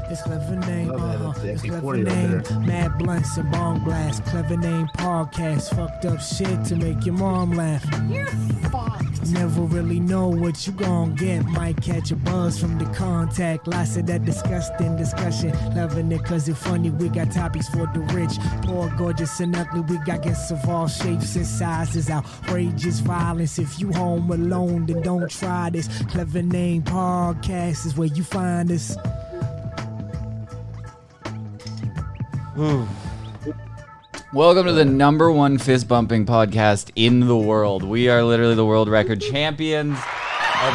It's clever name, It's clever MP40 name. right there. Mad blunts and bomb blast. Clever name podcast. Fucked up shit to make your mom laugh. You're fucked. Never really know what you gon' get. Might catch a buzz from the contact. Lots of that disgusting discussion. Loving it cause it's funny. We got topics for the rich. Poor, gorgeous, and ugly. We got guests of all shapes and sizes. Outrageous violence. If you home alone, then don't try this. Clever name podcast is where you find us. Welcome to the number one fist bumping podcast in the world. We are literally the world record champions of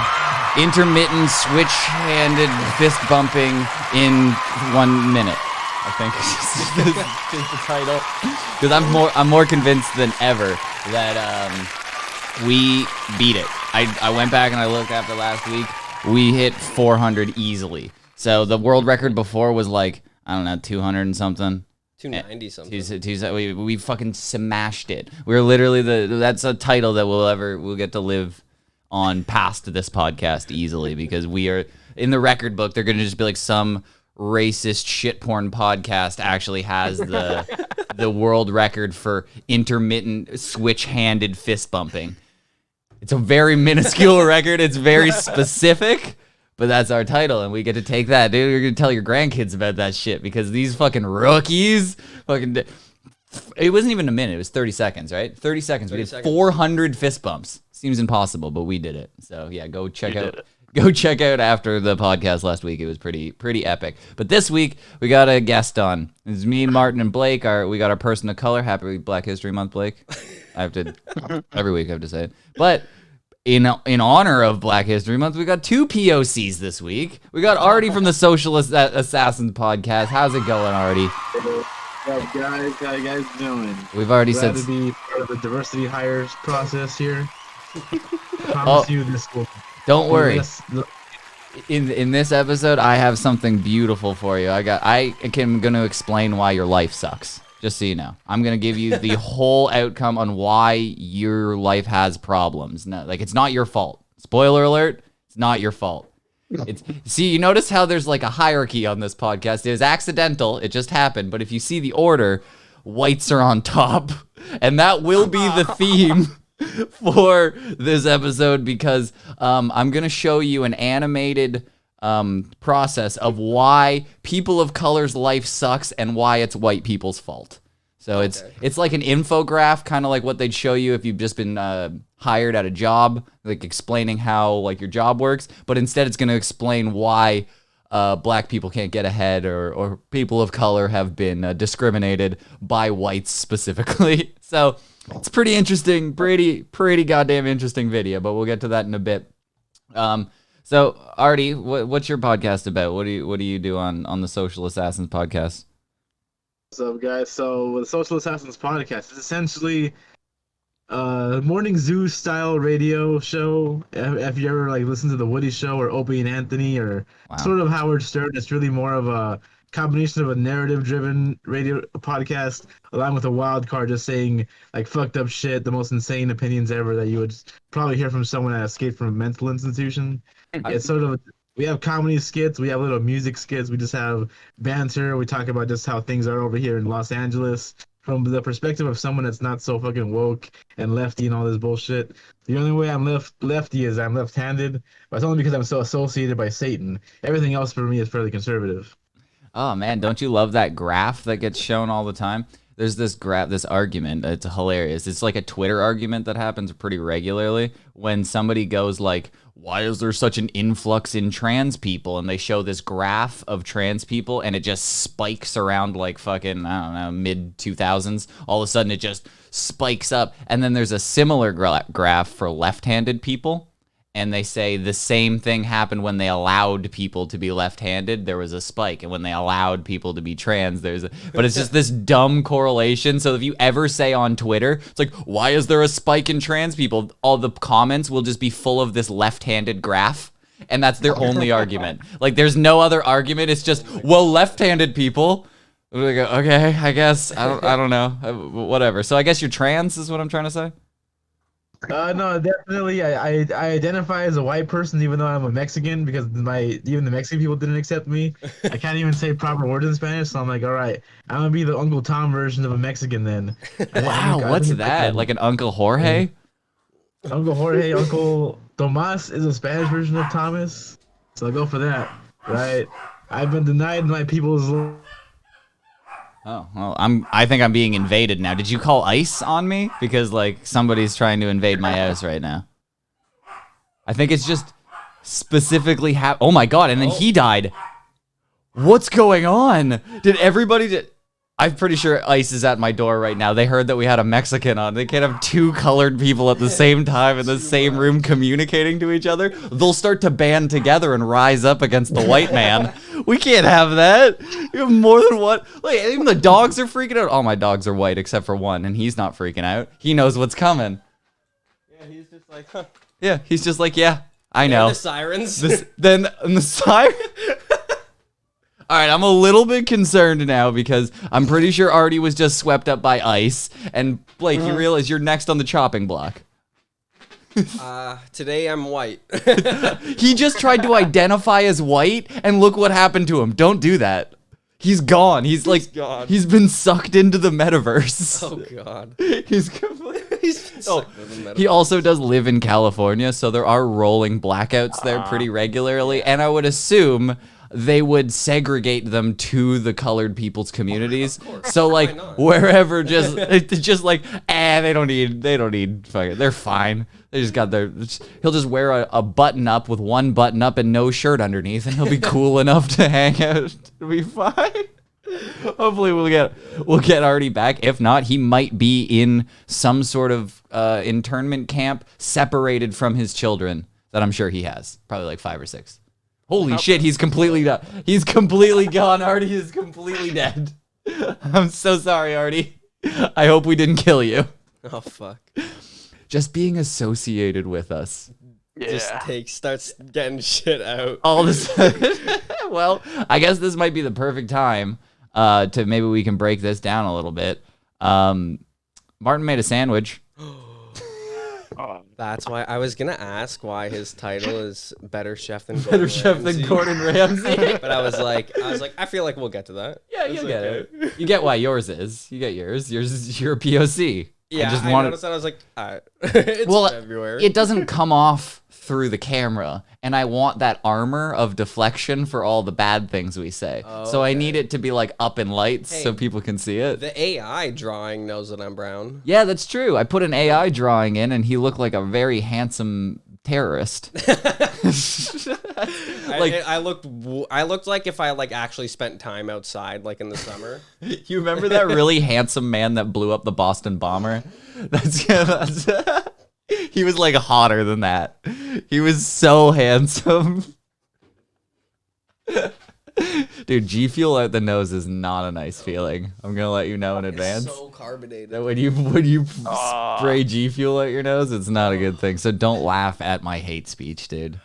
intermittent switch-handed fist bumping in 1 minute. I think is the title. Because I'm more convinced than ever that we beat it. I went back and I looked after last week. We hit 400 easily. So the world record before was like, I don't know, 200 and something. 290 something. We fucking smashed it. We're literally that's a title that we'll get to live on past this podcast easily, because we are in the record book. They're gonna just be like, some racist shit porn podcast actually has the world record for intermittent switch-handed fist bumping. It's a very minuscule record. It's very specific. But that's our title, and we get to take that, dude. You're gonna tell your grandkids about that shit, because these fucking rookies, it wasn't even a minute. It was 30 seconds, right? 30 seconds. We did 400 fist bumps. Seems impossible, but we did it. So yeah, go check out after the podcast last week. It was pretty epic. But this week we got a guest on. It's me, Martin, and Blake. We got our person of color. Happy Black History Month, Blake. Every week I have to say it, but. In honor of Black History Month, we got 2 P.O.Cs this week. We got Artty from the Socialist Assassins podcast. How's it going, Artty? What's up, guys? How you guys doing? We've already Glad said to be part of the diversity hires process here. Promise you this will. Don't worry. In this episode, I have something beautiful for you. I'm going to explain why your life sucks. Just so you know, I'm going to give you the whole outcome on why your life has problems. No, it's not your fault. Spoiler alert, it's not your fault. See, you notice how there's like a hierarchy on this podcast. It was accidental. It just happened. But if you see the order, whites are on top. And that will be the theme for this episode, because I'm going to show you an animated process of why people of color's life sucks and why it's white people's fault. So it's like an infographic, kind of like what they'd show you if you've just been hired at a job, like explaining how like your job works. But instead, it's going to explain why black people can't get ahead, or people of color have been discriminated by whites specifically. So it's pretty interesting, pretty goddamn interesting video. But we'll get to that in a bit. So, Artty, what's your podcast about? What do you do on the Social Assassins podcast? What's up, guys? So, the Social Assassins podcast is essentially a morning zoo style radio show. If you ever listened to the Woody Show or Opie and Anthony or sort of Howard Stern, it's really more of a combination of a narrative-driven radio podcast, along with a wild card just saying fucked up shit, the most insane opinions ever that you would probably hear from someone that escaped from a mental institution. It's sort of, we have comedy skits, we have little music skits, we just have banter, we talk about just how things are over here in Los Angeles from the perspective of someone that's not so fucking woke and lefty and all this bullshit. The only way I'm lefty is I'm left-handed, but it's only because I'm so associated by Satan. Everything else for me is fairly conservative. Oh man, don't you love that graph that gets shown all the time? There's this argument, it's hilarious. It's like a Twitter argument that happens pretty regularly when somebody goes like, why is there such an influx in trans people? And they show this graph of trans people and it just spikes around like fucking, I don't know, mid 2000s. All of a sudden it just spikes up. And then there's a similar graph for left-handed people. And they say the same thing happened when they allowed people to be left-handed. There was a spike, and when they allowed people to be trans, but it's just this dumb correlation. So if you ever say on Twitter, it's like, why is there a spike in trans people? All the comments will just be full of this left-handed graph, and that's their only argument. There's no other argument. It's just, well, left-handed people. We go, okay, I guess I don't know, whatever. So I guess you're trans is what I'm trying to say. No, definitely. I identify as a white person even though I'm a Mexican because even the Mexican people didn't accept me. I can't even say proper words in Spanish, so I'm like, all right, I'm gonna be the Uncle Tom version of a Mexican then. Wow, what's it's that? Like an Uncle Jorge? Uncle Jorge, Uncle Tomas is a Spanish version of Thomas, so I'll go for that. Right? I've been denied my people's. Oh, well, I think I'm being invaded now. Did you call ICE on me? Because like somebody's trying to invade my house right now. I think it's just specifically oh my god, and then he died. What's going on? Did everybody I'm pretty sure ICE is at my door right now. They heard that we had a Mexican on. They can't have two colored people at the same time in the same room communicating to each other. They'll start to band together and rise up against the white man. We can't have that. You have more than one. Like, even the dogs are freaking out. All my dogs are white except for one, and he's not freaking out. He knows what's coming. Yeah, he's just like, huh. Yeah, he's just like, yeah, I know. The sirens. Then the siren. All right, I'm a little bit concerned now because I'm pretty sure Artty was just swept up by ICE. And Blake, you realize you're next on the chopping block. Today I'm white. He just tried to identify as white, and look what happened to him. Don't do that. He's gone. He's gone. He's been sucked into the metaverse. Oh god. He's completely. He He also does live in California, so there are rolling blackouts there pretty regularly, and I would assume they would segregate them to the colored people's communities. So like wherever, just like they don't need fucking, they're fine. They just got he'll just wear a button up with one button up and no shirt underneath, and he'll be cool enough to hang out. To be fine. Hopefully we'll get Artty back. If not, he might be in some sort of internment camp separated from his children that I'm sure he has. Probably like 5 or 6. Holy shit, he's completely done. He's completely gone. Artty is completely dead. I'm so sorry, Artty. I hope we didn't kill you. Oh fuck. Just being associated with us. Just starts getting shit out. All of a sudden. Well, I guess this might be the perfect time to maybe we can break this down a little bit. Martin made a sandwich. That's why I was gonna ask why his title is Better Chef Than Gordon Ramsay. But I was like, I feel like we'll get to that. Yeah, you'll get it. You get why yours is. You get yours. Yours is your P.O.C. Yeah, I noticed that. I was like, all right. It's February. It doesn't come off through the camera, and I want that armor of deflection for all the bad things we say. Oh, so I need it to be like up in lights so people can see it. The AI drawing knows that I'm brown. Yeah, that's true. I put an AI drawing in, and he looked like a very handsome terrorist. I looked like if I like actually spent time outside like in the summer. You remember that really handsome man that blew up the Boston bomber? That's he was like hotter than that. He was so handsome. Dude, G Fuel out the nose is not a nice feeling. I'm gonna let you know in advance. It's so carbonated. That when you spray G Fuel out your nose, it's not a good thing. So don't laugh at my hate speech, dude.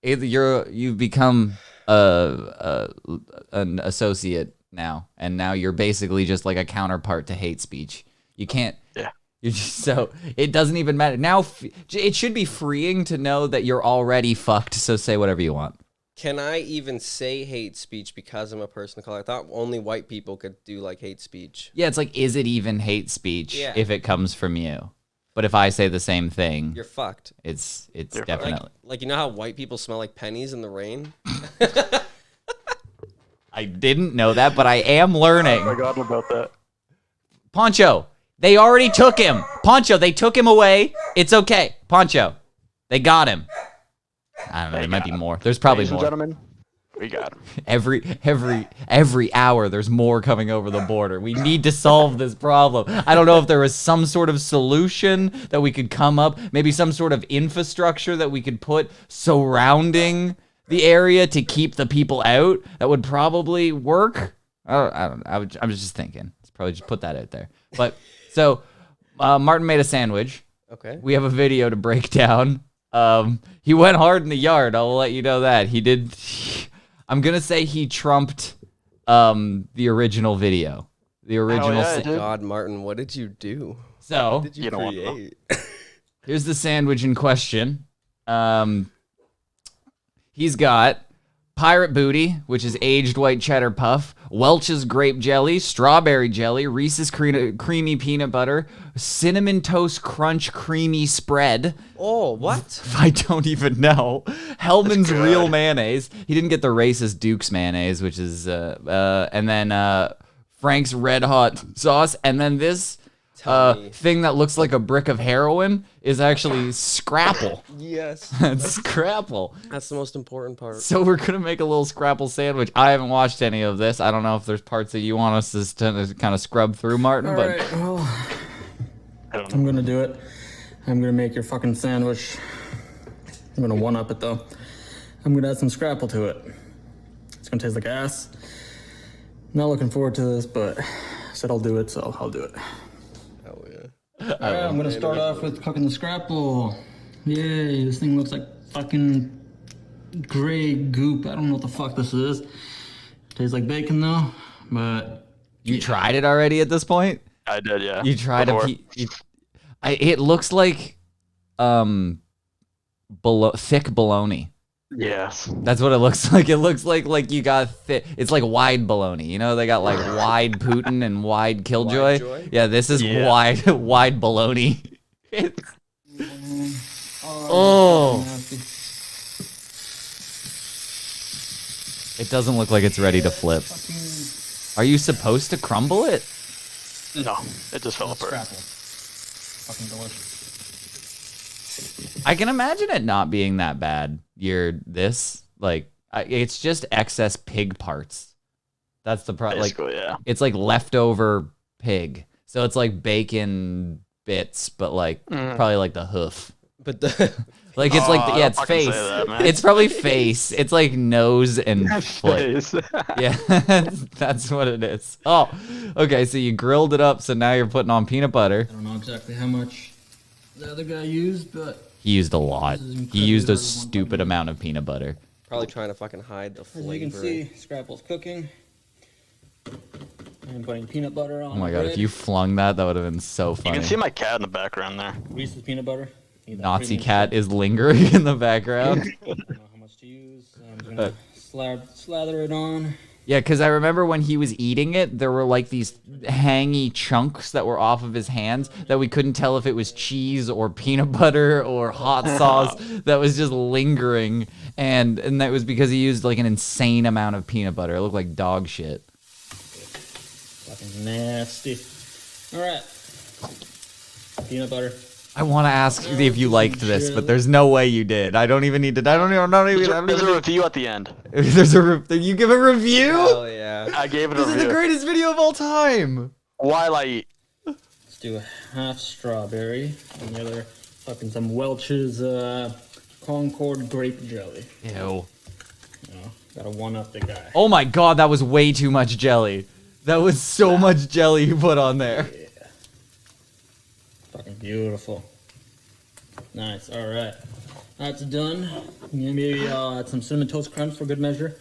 You've become an associate now, and now you're basically just like a counterpart to hate speech. You can't. Yeah. So it doesn't even matter now. It should be freeing to know that you're already fucked. So say whatever you want. Can I even say hate speech because I'm a person of color? I thought only white people could do like hate speech. Yeah, it's like, is it even hate speech if it comes from you? But if I say the same thing, you're fucked. It's definitely like you know how white people smell like pennies in the rain. I didn't know that, but I am learning. I forgot about that. Poncho, they already took him. Poncho, they took him away. It's okay. Poncho, they got him. I don't know. There might be more. There's probably more. Gentlemen, we got him. Every hour, there's more coming over the border. We need to solve this problem. I don't know if there was some sort of solution that we could come up. Maybe some sort of infrastructure that we could put surrounding the area to keep the people out. That would probably work. I don't know. I was just thinking. Let's probably just put that out there. But so Martin made a sandwich. Okay. We have a video to break down. He went hard in the yard. I'll let you know that. He did. I'm going to say he trumped the original video. The original. God, Martin, what did you do? So, what did you create? Here's the sandwich in question. He's got pirate booty, which is aged white cheddar puff, Welch's grape jelly, strawberry jelly, Reese's creamy peanut butter, cinnamon toast crunch creamy spread. Oh, what? I don't even know. Hellman's real mayonnaise. He didn't get the racist Duke's mayonnaise, which is and then Frank's red hot sauce, and then this thing that looks like a brick of heroin is actually Scrapple. Yes. It's Scrapple. That's the most important part. So we're gonna make a little Scrapple sandwich. I haven't watched any of this. I don't know if there's parts that you want us to kind of scrub through, Martin. All but right, well, I'm gonna do it. I'm gonna make your fucking sandwich. I'm gonna one-up it though. I'm gonna add some Scrapple to it. It's gonna taste like ass. Not looking forward to this, but I said I'll do it, so I'll do it. Oh, yeah. All right, I'm gonna start off with cooking the Scrapple. Yay, this thing looks like fucking gray goop. I don't know what the fuck this is. Tastes like bacon though, but you tried it already at this point? I did, yeah. You tried Before. it looks like thick bologna. Yes. That's what it looks like. It looks like you got thick. It's like wide bologna. You know, they got like wide Putin and wide Killjoy. Joy? Yeah, this is Yeah. wide bologna. Oh. It doesn't look like it's ready to flip. Are you supposed to crumble it? No, it just fell apart. Scrapple. Fucking delicious. I can imagine it not being that bad. It's just excess pig parts. That's the problem. Like, Basically, yeah. it's like leftover pig. So it's like bacon bits, but like probably like the hoof. But the Like it's like don't it's fucking say face. that, man. It's probably face. It's like nose and foot. Face. Yeah, that's what it is. Oh, okay. So you grilled it up. So now you're putting on peanut butter. I don't know exactly how much the other guy used, but He used a lot. This is He incredibly used a hard to stupid amount of peanut butter. probably trying to fucking hide the as flavor. you can see, Scrapple's cooking. I'm putting peanut butter on. Oh my the god! bread. If you flung that, that would have been so You funny. can see my cat in the background there. Reese's peanut butter. Need that Nazi premium cat shit. is lingering in the background. I don't know how much to use. I'm just gonna slather it on. Yeah, because I remember when he was eating it, there were like these hangy chunks that were off of his hands that we couldn't tell if it was cheese or peanut butter or hot sauce that was just lingering. And that was because he used like an insane amount of peanut butter. It looked like dog shit. Fucking nasty. All right. Peanut butter. I want to ask if you liked this, but there's no way you did. I don't even need to. I don't even. There's a review at the end. There's you give a review? Oh yeah. I gave it a This is review. the greatest video of all time. While I eat. Let's do a half strawberry and the other fucking some Welch's Concord grape jelly. Ew. You know, gotta one up the guy. Oh my god, that was way too much jelly. That was so much jelly you put on there. Yeah. Fucking beautiful. Nice. All right. That's done. Maybe add some cinnamon toast crunch for good measure.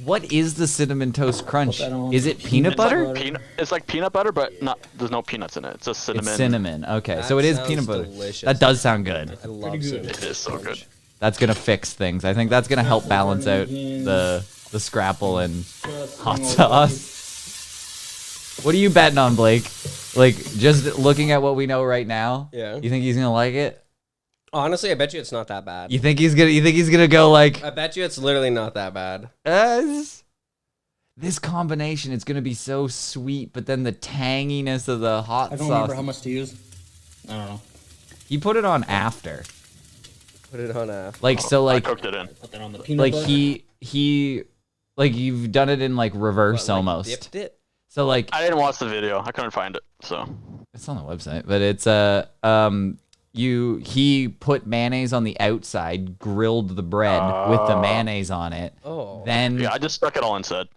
What is the cinnamon toast crunch? Put that on. Is it peanut butter? It's like peanut butter, but not. There's no peanuts in it. It's just cinnamon. It's cinnamon. Okay, That so it is sounds peanut butter. delicious. That does sound good. I love Pretty good. cinnamon. It is so good. That's gonna fix things. I think that's gonna help balance out the scrapple and hot sauce. What are you betting on, Blake? Like, just looking at what we know right now. Yeah. You think he's gonna like it? Honestly, I bet you it's not that bad. You think he's gonna go like? I bet you it's literally not that bad. This combination, it's gonna be so sweet, but then the tanginess of the hot I don't sauce. remember how much to use. I don't know. He put it on after, Put it on a. like so, I like cooked it in. Put that on the peanut like butter. he, like you've done it in like reverse Like, almost. dipped it. So like I didn't watch the video. I couldn't find it. So it's on the website, but it's he put mayonnaise on the outside, grilled the bread with the mayonnaise on it. Oh. Then yeah, I just stuck it all inside.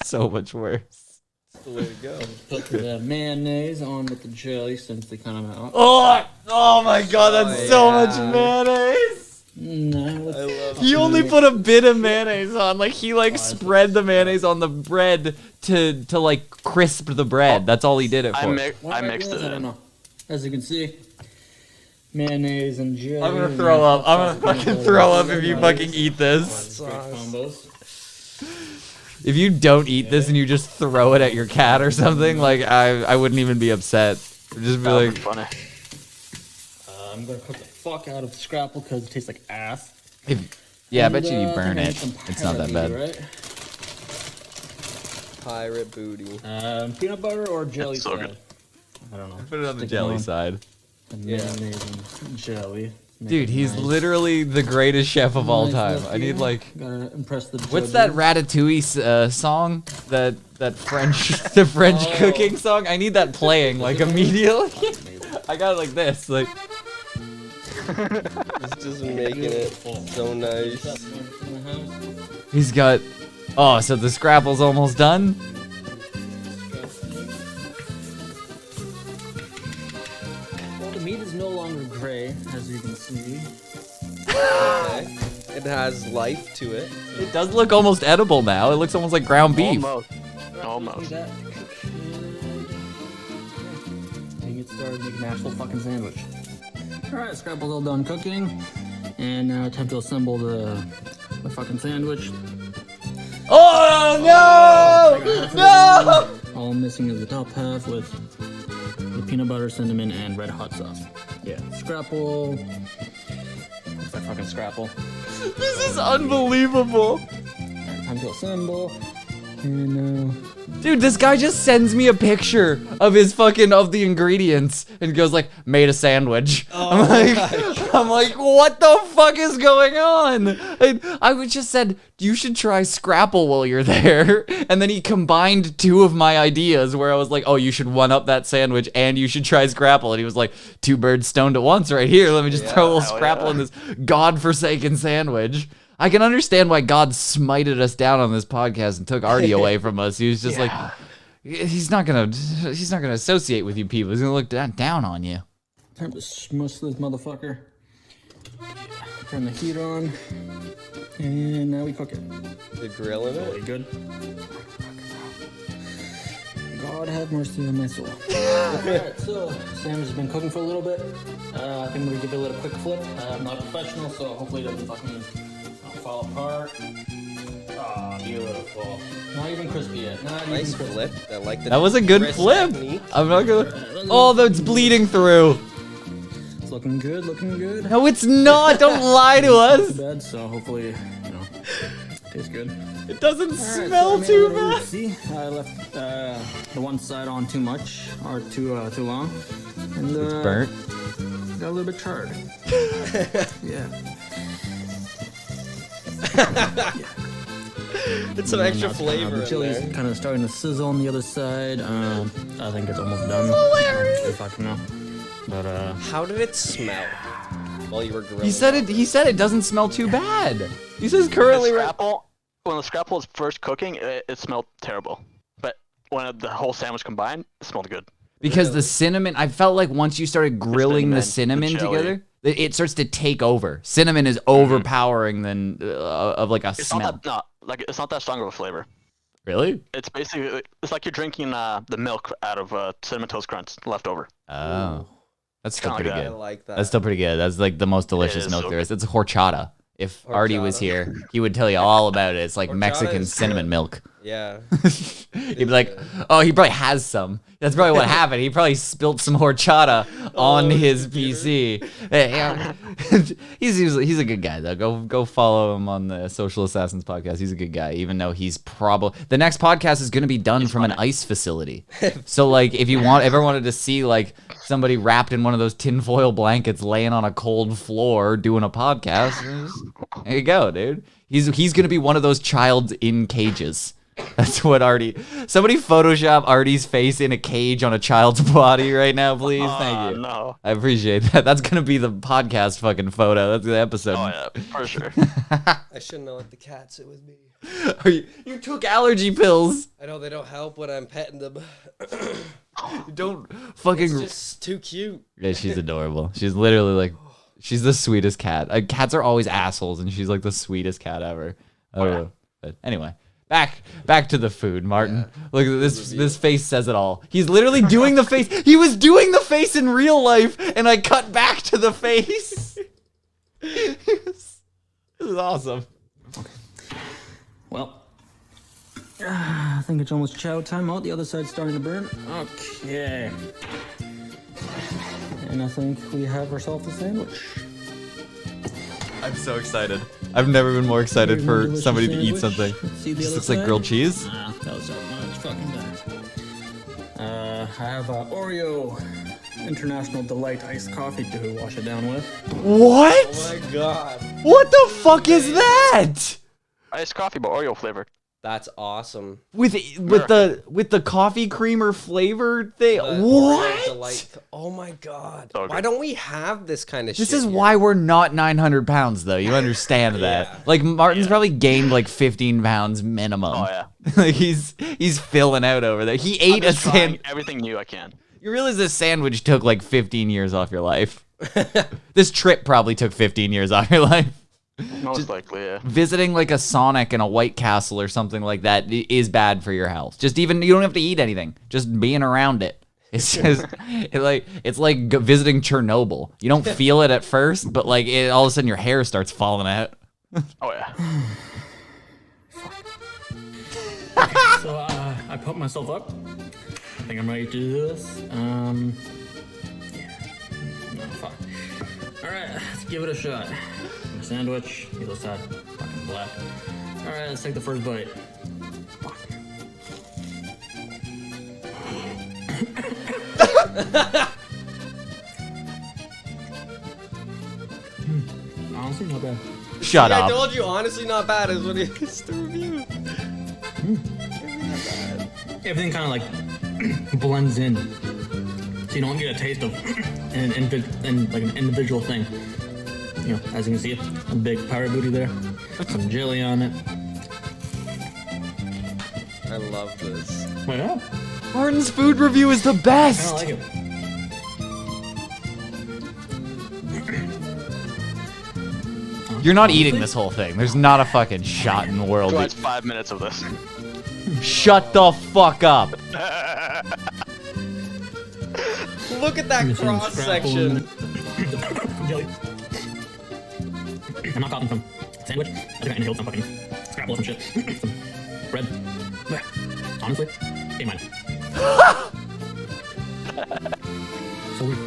so much worse. That's the way to go. Put the mayonnaise on with the jelly since they kind of out. Oh my god, that's so yeah. much mayonnaise. No, let's I love He only put a bit of mayonnaise on. Like he like spread the mayonnaise on the bread to like crisp the bread. That's all he did it for. I mixed Why it am I doing this? I don't in. know. as you can see, mayonnaise and jelly. I'm gonna throw up. I'm gonna fucking throw up if you fucking eat this. Great combos. If you don't eat this and you just throw it at your cat or something, like I wouldn't even be upset. I'd just be That would like, be funny. I'm gonna cook the fuck out of scrapple because it tastes like ass. yeah, I bet And, you I burn think I it. need some It's not that pirate bad. meat, right? Pirate booty. Peanut butter or jelly That's so side? good. I don't know. Put it on the Stick jelly on. side. And mayonnaise and jelly. Make Dude, it he's nice. literally the greatest chef of all Nice time. look I need here. like, Gotta impress the what's that judges. Ratatouille song? That French, the French cooking song? I need that playing like immediately. I got it like this, like. He's just making it so nice. He's got. Oh, so the scrapple's almost done. Well, the meat is no longer gray, as you can see. Okay. It has life to it. It does look almost edible now. It looks almost like ground beef. Almost. See Almost. that? We can get started making an actual fucking sandwich. Alright, scrapple's all done cooking. And now time to assemble the fucking sandwich. Oh no! No! All I'm missing is the top half with the peanut butter, cinnamon, and red hot sauce. Yeah, scrapple. Looks like fucking scrapple. This is unbelievable. Alright, time to assemble. And Dude, this guy just sends me a picture of his fucking of the ingredients and goes like, made a sandwich. I'm like, what the fuck is going on? I would just said you should try Scrapple while you're there, and then he combined two of my ideas where I was like, oh, you should one up that sandwich and you should try Scrapple, and he was like, two birds stoned at once right here. Let me just throw a little hell Scrapple yeah. in this godforsaken sandwich. I can understand why God smited us down on this podcast and took Artty away from us. He was just like, he's not gonna associate with you people. He's gonna look down on you. time to smush this motherfucker. Turn the heat on. And now we cook it. The grill in Really it. good. God have mercy on my soul. Alright, so sandwich has been cooking for a little bit. I think I'm gonna give it a little quick flip. I'm not a professional, so hopefully it doesn't fucking fall apart. Ah, beautiful. Not even crispy yet. Not Nice even crispy. flip. I like the. That was a good crisp flip. technique. I'm not gonna. Oh, that's bleeding through. It's looking good, looking good. No, it's not. Don't lie to Not too us. bad, so hopefully, tastes good. It doesn't Alright, smell so I made too a little bad. oopsie. I left the one side on too much or too long, and It's burnt. got a little bit charred. Yeah. It's some extra flavor The in chili's there. kind of starting to sizzle on the other side. I think it's almost done. Hilarious. If I can know. But How did it smell while you were grilling? He said it. He said it doesn't smell too bad. He says currently. When the scrapple was first cooking, it smelled terrible. But when the whole sandwich combined, it smelled good. Because the cinnamon, I felt like once you started grilling the cinnamon, cinnamon the jelly. together, it starts to take over. Cinnamon is overpowering than of like a It's smell. it's not that strong of a flavor. Really? It's basically it's like you're drinking the milk out of Cinnamon Toast Crunch leftover. Oh, that's still kinda pretty like I good. like that. That's still pretty good. That's like the most delicious is milk so there is. It's horchata. If Artty was Horchata. here, he would tell you all about it. It's like Horchata Mexican is cinnamon good. milk. Yeah. He'd be like, oh, he probably has some. That's probably what happened. He probably spilt some horchata on his PC. Yeah. he's a good guy though. Go follow him on the Social Assassins podcast. He's a good guy, even though he's probably the next podcast is going to be done from an ice facility. So like, if you ever wanted to see like somebody wrapped in one of those tinfoil blankets laying on a cold floor doing a podcast, there you go, dude. He's gonna be one of those childs in cages. That's what Artty. Somebody Photoshop Artty's face in a cage on a child's body right now, please. Thank you. No. I appreciate that. That's gonna be the podcast fucking photo. That's the episode. Oh yeah, for sure. I shouldn't have let the cat sit with me. You took allergy pills. I know they don't help when I'm petting them. Don't fucking. It's just too cute. Yeah, she's adorable. She's literally like, she's the sweetest cat. Cats are always assholes, and she's like the sweetest cat ever. I don't know. But anyway, Back to the food, Martin. Yeah. Look at this. This face says it all. He's literally doing the face. He was doing the face in real life, and I cut back to the face. This is awesome. Okay. Well, I think it's almost chow time. Oh, the other side's starting to burn. Okay. And I think we have ourselves a sandwich. I'm so excited. I've never been more excited for somebody to eat something. This looks like grilled cheese. Nah, that was so much fucking better. I have Oreo International Delight iced coffee to wash it down with. What? Oh my god. What the fuck is that? Iced coffee, but Oreo flavored. That's awesome. With the coffee creamer flavor thing. What? Oh my god. Okay. Why don't we have this kind of shit? This is here? why we're not 900 pounds, though. You understand that? Yeah. Like Martin's probably gained like 15 pounds minimum. Oh yeah. Like he's filling out over there. He ate a sandwich. Everything new I can. You realize this sandwich took like 15 years off your life. This trip probably took 15 years off your life. Most likely, yeah. Visiting like a Sonic and a White Castle or something like that is bad for your health. Just even you don't have to eat anything. Just being around it. It's just it's like visiting Chernobyl. You don't feel it at first, but like all of a sudden your hair starts falling out. Oh yeah. So I put myself up. I think I'm ready to do this. Yeah. No, fuck. All right, let's give it a shot. Sandwich, either side, fucking black. All right, let's take the first bite. Fuck. Honestly, not bad. Shut up. I told you, honestly, not bad is what it's the review. Everything kind of like blends in, so you don't get a taste of and like an individual thing. You know, as you can see, a big powder booty there, some jelly on it. I love this. Why not? Martin's food review is the I best. like it. You're not eating this whole thing. There's not a fucking shot in the world. Watch 5 minutes of this. Shut the fuck up. Look at that cross section. Jelly. I'm not caught in some sandwich. I think I inhaled some fucking scrapple or some shit. Some bread. Honestly, A-. So weird.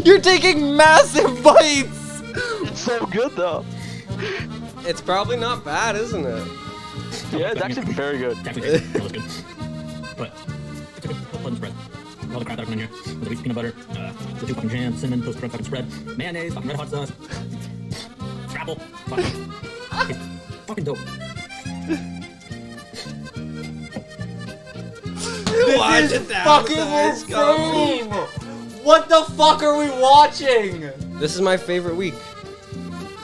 You're taking massive bites. It's so good though. It's probably not bad, isn't it? Yeah, it's actually very good. It's actually good. That was good. But it's a good pleasant spread. All the crap that I put in here. The wheat peanut butter, the 2 fucking jam, cinnamon, toast crunch fucking spread, mayonnaise, fucking red hot sauce. Scrapple. Fucking. It's fucking dope. This is fucking insane. What the fuck are we watching? This is my favorite week.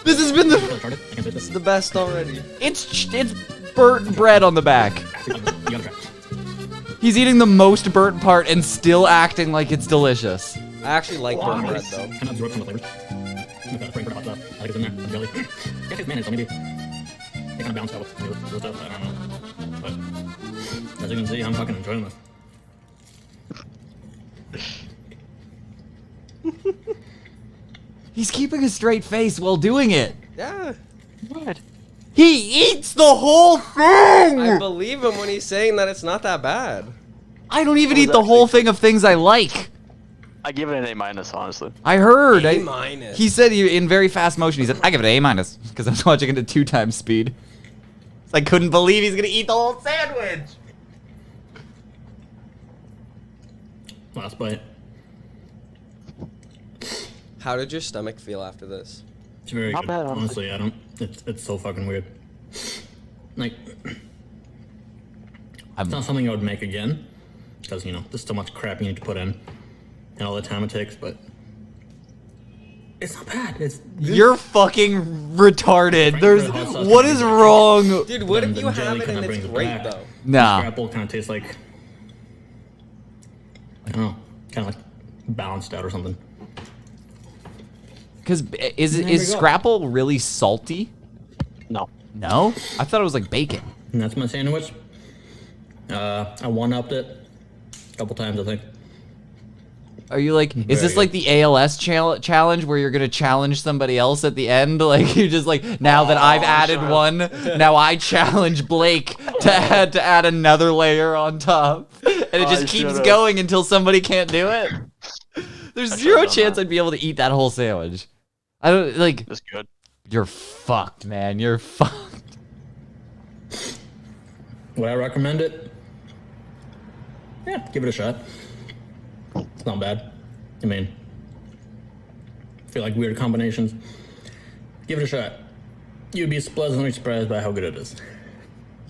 This has been It's the best already. It's burnt bread on the back. You gotta try. He's eating the most burnt part and still acting like it's delicious. I actually like burnt bread though. Kind of absorb some of the flavors. I've got a Frankfurt hot sauce. I like it's in there. The jelly. Yeah, it's mayonnaise, so maybe they kind of balance out with the other stuff. I don't know. But as you can see, I'm fucking enjoying this. He's keeping a straight face while doing it. Yeah. What? He eats the whole thing! I believe him when he's saying that it's not that bad. I don't even eat the whole thing of things I like. I give it an A-, honestly. I heard. A-. He said in very fast motion, he said, I give it an A- because I was watching it at 2 times speed. I couldn't believe he's going to eat the whole sandwich. Last bite. How did your stomach feel after this? It's very Not good. bad, honestly. Honestly, I don't. It's so fucking weird. Like, it's not something I would make again, because you know there's so much crap you need to put in, and all the time it takes. But it's not bad. It's You're fucking retarded. There's what is wrong? Dude, what Then if you the have jelly it kinda and it's brings it great back. though? Nah. Scrapple kind of tastes like, I don't know, kind of like balanced out or something. Because is There we go. Scrapple really salty? No. No? I thought it was like bacon. And that's my sandwich. I one-upped it a couple times, I think. Are you like, is this Very like the ALS challenge where you're gonna challenge somebody else at the end? Like you're just like, now that I've added one, now I challenge Blake to add another layer on top, and it just keeps going until somebody can't do it. There's zero chance I'd be able to eat that whole sandwich. I don't like. That's good. You're fucked, man. You're fucked. Would I recommend it? Yeah, give it a shot. It's not bad. I mean, I feel like weird combinations. Give it a shot. You'd be pleasantly surprised by how good it is.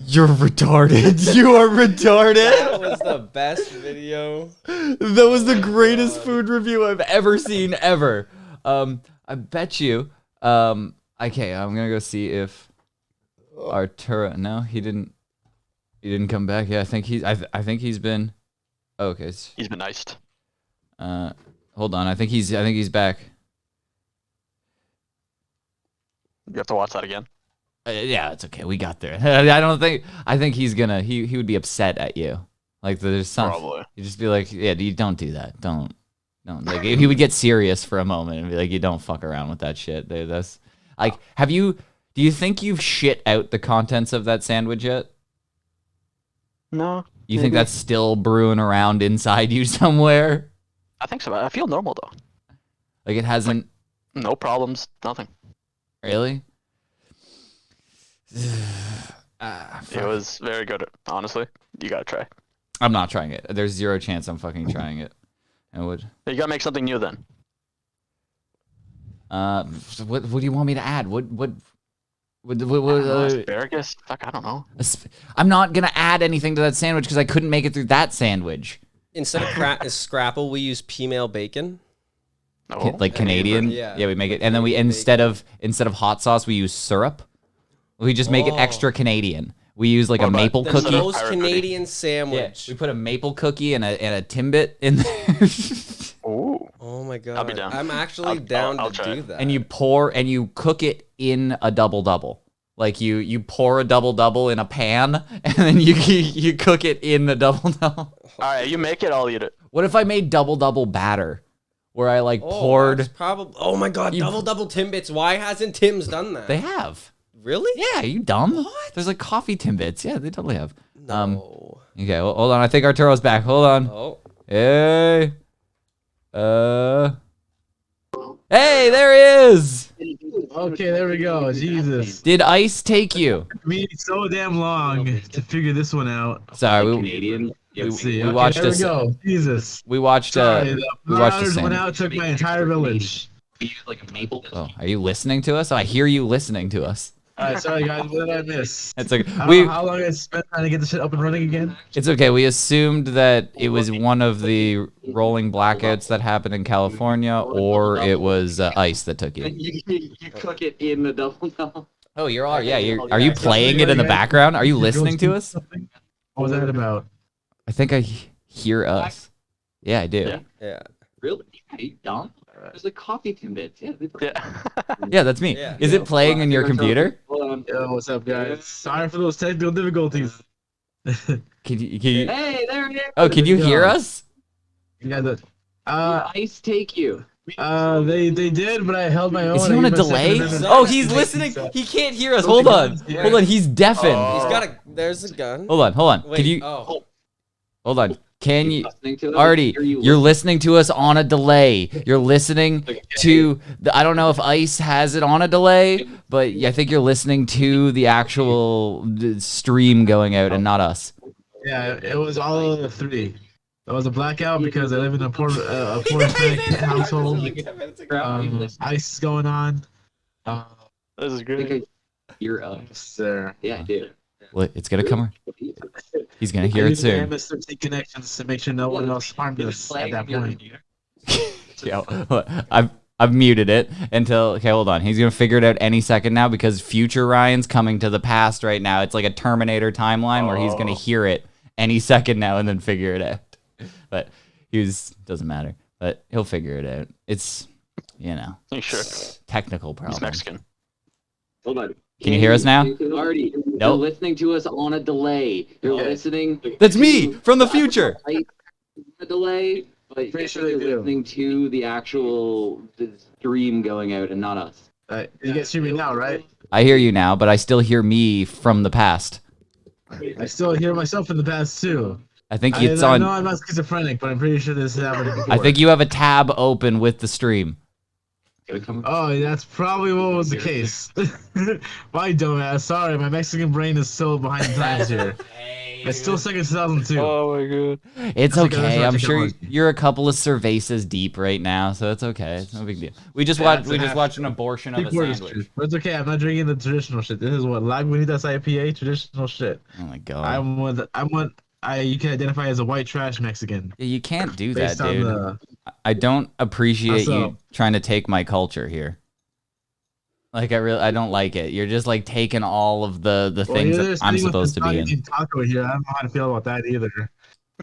You're retarded. You are retarded. That was the best video. That was the greatest food review I've ever seen ever. I bet you. Okay, I'm gonna go see if Arturo. No, he didn't. He didn't come back. Yeah, I think he's. I think he's been. Oh, okay. He's been iced. Hold on. I think he's back. You have to watch that again. Yeah, it's okay. We got there. I don't think. I think he's gonna. He would be upset at you. Like there's something. Probably. You just be like, yeah, you don't do that. Don't. Like he would get serious for a moment and be like, you don't fuck around with that shit. Dude, that's like. Do you think you've shit out the contents of that sandwich yet? No. You think that's still brewing around inside you somewhere? I think so. I feel normal though. Like it hasn't. No problems. Nothing. Really? It was very good. Honestly, you gotta try. I'm not trying it. There's zero chance I'm fucking trying it. I would. You gotta make something new then. What do you want me to add? What Asparagus? Fuck, I don't know. I'm not gonna add anything to that sandwich because I couldn't make it through that sandwich. Instead of scrapple, we use female bacon. No. Like Canadian? Yeah. We make it, and then we instead of hot sauce, we use syrup. We just make it extra Canadian. We use like a maple The cookie. most Pirate Canadian Yeah, sandwich. we put a maple cookie and a Timbit in there. Ooh. Oh my god. I'll be down. I'm actually down to do that. And you cook it in a double. Like you pour a double in a pan and then you cook it in the double. All right, you make it. I'll eat it. What if I made double batter, where I like poured? Probably. Oh my god, double Timbits. Why hasn't Tim's done that? They have. Really? Yeah, are you dumb? What? There's like coffee Timbits. Yeah, they totally have. No. Okay, well, hold on. I think Arturo's back. Hold on. Oh. Hey. Hey, there he is. Okay, there we go. Jesus. Did ice take you? It took me so damn long to figure this one out. Sorry, Let's see. we Okay, watched there this. we go. Jesus. We watched. Sorry, the we watched the Marauders same. went out, took my entire village. Oh, are you listening to us? Oh, I hear you listening to us. Alright, sorry guys, what did I miss? It's like I don't know how long I spent trying to get this shit up and running again? It's okay. We assumed that it was one of the rolling blackouts that happened in California, or it was ice that took you. You cook it in the double. Oh, you're all yeah. Are you playing it in the background? Are you listening to us? What was that about? I think I hear us. Yeah, I do. Yeah. Really? Are you dumb? There's like coffee Timbits. Yeah. Yeah, that's me. Yeah. Is it playing in your computer? Hold on. Yo, what's up guys? Sorry for those technical difficulties. Can you? Hey, there it is. Oh, can you hear us? Yeah, Did ice take you? they did, but I held my own. Is he I on a gave myself delay? another- Oh, he's listening. He can't hear us. Hold on. Hold on. He's deafened. He's got a. There's a gun. Hold on. Wait, Can you? Oh. Hold on. Can you? Listening to us? Artty, Are you you're listening to us on a delay. You're listening to I don't know if Ice has it on a delay, but I think you're listening to the actual stream going out and not us. Yeah, it was all of the three. It was a blackout because I live in a poor Hispanic household. Ice is going on. This is I good. think you're There. Yeah, I do. Well, it's gonna come. He's gonna hear I it used soon. MS-13 connections to make sure no one else harmed us at that point. Yeah, I've muted it until. Okay, hold on. He's gonna figure it out any second now because future Ryan's coming to the past right now. It's like a Terminator timeline where he's gonna hear it any second now and then figure it out. But doesn't matter. But he'll figure it out. It's You sure? technical problem. He's Mexican. Hold on. Can you hear us now? Artty, you're Nope. listening to us on a delay. You're listening. That's me from the future. A delay, but Pretty sure you're they do. listening to the stream going out and not us. You guys hear me now, right? I hear you now, but I still hear me from the past. I still hear myself in the past too. I think I it's know on. I'm not schizophrenic, but I'm pretty sure this happened before. I think you have a tab open with the stream. Oh, that's probably what was the case. My dumbass. Sorry, my Mexican brain is so behind the times here. It's still stuck in 2002. Oh my god. It's That's okay. like I'm sure technology. you're a couple of cervezas deep right now, so it's okay. It's no big deal. We just watched an abortion of a sandwich. But it's okay. I'm not drinking the traditional shit. This is what Lagunitas IPA, traditional shit. Oh my god. You can identify as a white trash Mexican. You can't do that, Based on dude. the I don't appreciate How you so? trying to take my culture here. Like I don't like it. You're just like taking all of the things that I'm supposed to be in. Taco here. I don't know how to feel about that either.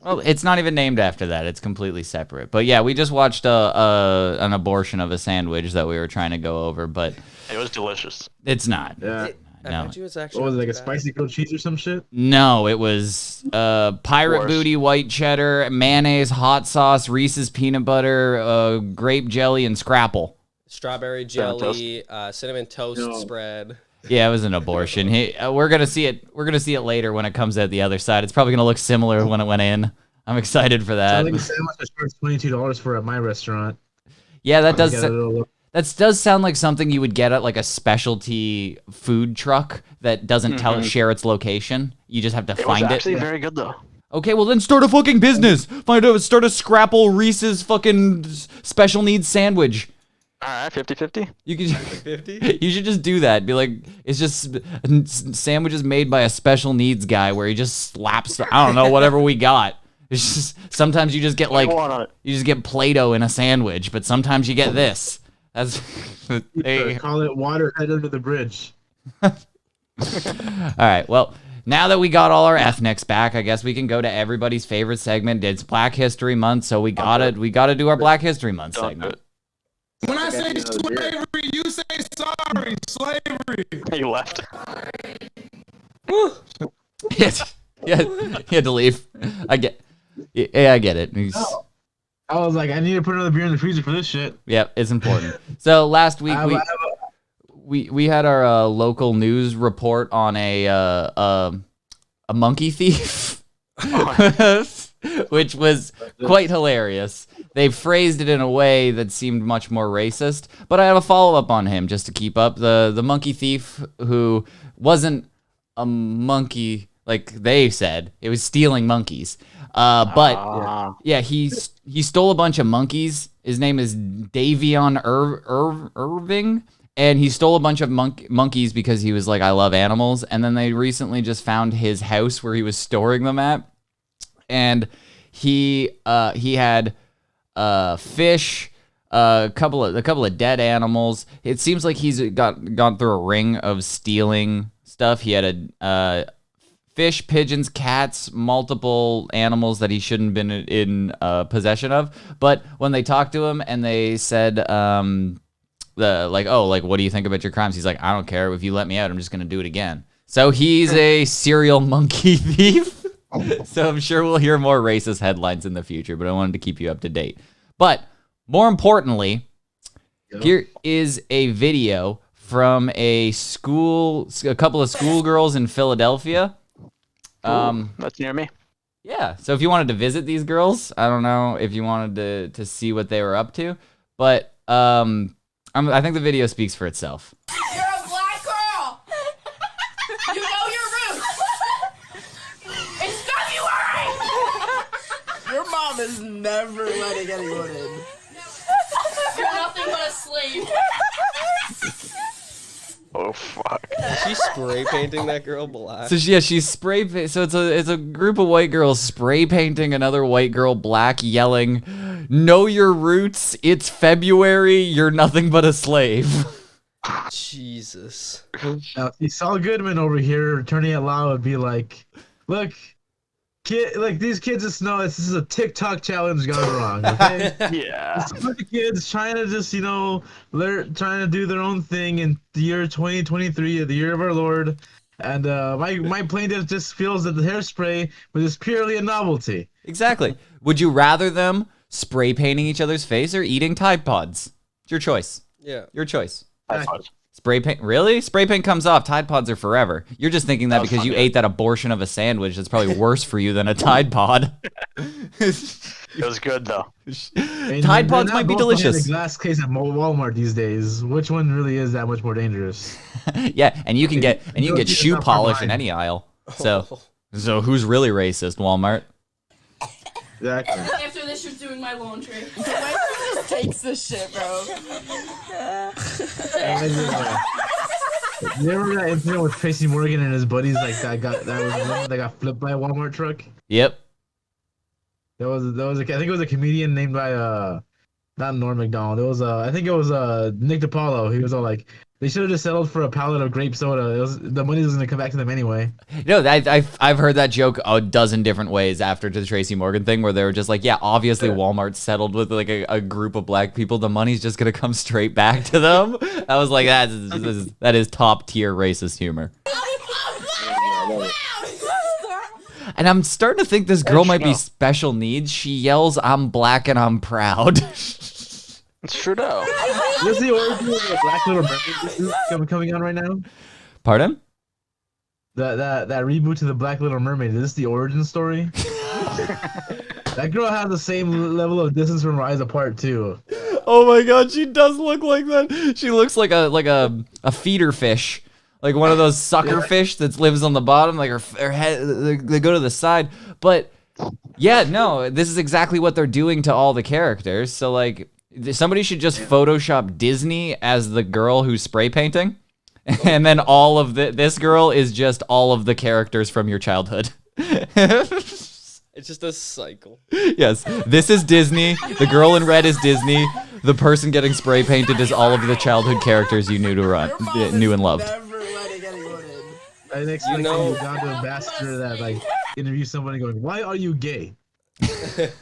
Well, it's not even named after that. It's completely separate. But yeah, we just watched an abortion of a sandwich that we were trying to go over, but It was delicious. it's not. Yeah. I No. bet you it's actually What was it, not like a too bad. spicy grilled cheese or some shit? No, it was pirate Worse. booty, white cheddar, mayonnaise, hot sauce, Reese's peanut butter, grape jelly, and scrapple. Strawberry Cinnamon jelly, cinnamon toast No. spread. Yeah, it was an abortion. We're gonna see it. We're gonna see it later when it comes out the other side. It's probably gonna look similar when it went in. I'm excited for that. Sounds like a sandwich I charge $22 for at my restaurant. Yeah, that does. Get a little- That does sound like something you would get at like a specialty food truck that doesn't share its location. You just have to It was find it. actually very good though. Okay, well then start a fucking business. Start a Scrapple Reese's fucking special needs sandwich. Alright, 50-50. You could You should just do that. Be like, it's just sandwiches made by a special needs guy where he just slaps. I don't know, whatever we got. It's just sometimes you just get like Want on it. you just get Play-Doh in a sandwich, but sometimes you get this. That's hey. Call it water head under the bridge. All right. Well, now that we got all our ethnics back, I guess we can go to everybody's favorite segment. It's Black History Month, so we gotta do our Black History Month Don't do segment. it. When I say slavery, you say sorry. Slavery. You left. Yes. Yeah, he had to leave. I get it. I was like, I need to put another beer in the freezer for this shit. Yep, it's important. So last week I have we had our local news report on a monkey thief, which was quite hilarious. They phrased it in a way that seemed much more racist, but I have a follow-up on him just to keep up. The monkey thief who wasn't a monkey like they said. It was stealing monkeys. But yeah, he stole a bunch of monkeys. His name is Davion Irving, and he stole a bunch of monkeys because he was like, I love animals. And then they recently just found his house where he was storing them at, and he had fish, a couple of dead animals. It seems like he's gone through a ring of stealing stuff. He had a fish, pigeons, cats, multiple animals that he shouldn't have been in possession of. But when they talked to him and they said, what do you think about your crimes? He's like, I don't care. If you let me out, I'm just going to do it again. So he's a serial monkey thief. So I'm sure we'll hear more racist headlines in the future, but I wanted to keep you up to date. But more importantly, here is a video from a couple of schoolgirls in Philadelphia. That's near me. Yeah, so if you wanted to visit these girls, I don't know if you wanted to see what they were up to, but I think the video speaks for itself. You're a black girl. You know your roots. It's February. Your mom is never letting anyone in. You're nothing but a slave. Oh fuck. Is she spray painting that girl black? So she's so it's a group of white girls spray painting another white girl black, yelling, "Know your roots, it's February, you're nothing but a slave." Jesus. Now, if Saul Goodman over here turning it loud would be like, look, these kids just know this is a TikTok challenge gone wrong. Okay? Yeah. It's a bunch of kids trying to just trying to do their own thing in the year 2023, the year of our Lord. And my plaintiff just feels that the hairspray was just purely a novelty. Exactly. Would you rather them spray painting each other's face or eating Tide Pods? It's your choice. Yeah. Your choice. That's fun. Spray paint, really? Spray paint comes off. Tide Pods are forever. You're just thinking that because you yeah. ate that abortion of a sandwich that's probably worse for you than a Tide Pod. It was good though. Tide Pods might be delicious. A glass case at Walmart these days. Which one really is that much more dangerous? Yeah, and you can get shoe polish in any aisle. So who's really racist, Walmart? Exactly. After this, you're doing my laundry. just takes this shit, bro. You remember that incident with Tracy Morgan and his buddies that got flipped by a Walmart truck? Yep. I think it was a comedian named by not Norm Macdonald. It was I think it was Nick DiPaolo. He was all like, they should have just settled for a pallet of grape soda. The money was gonna come back to them anyway. No, I've heard that joke a dozen different ways after the Tracy Morgan thing, where they were just like, yeah, obviously Walmart settled with like a group of black people. The money's just gonna come straight back to them. I was like, that is top tier racist humor. And I'm starting to think this girl might be special needs. She yells, "I'm black and I'm proud." It's Trudeau. What's the origin of the Black Little Mermaid coming on right now? Pardon? That reboot to the Black Little Mermaid. Is this the origin story? That girl has the same level of distance from Rise Apart too. Oh my god, she does look like that. She looks like a feeder fish. Like one of those sucker fish that lives on the bottom, like her head, they go to the side. But yeah, no, this is exactly what they're doing to all the characters. So like, somebody should just Photoshop Disney as the girl who's spray painting, and then all of this girl is just all of the characters from your childhood. It's just a cycle. Yes, this is Disney. The girl in red is Disney. The person getting spray painted is all of the childhood characters you knew and loved. I expect you down to ambassador that like interview somebody going, "Why are you gay?" It's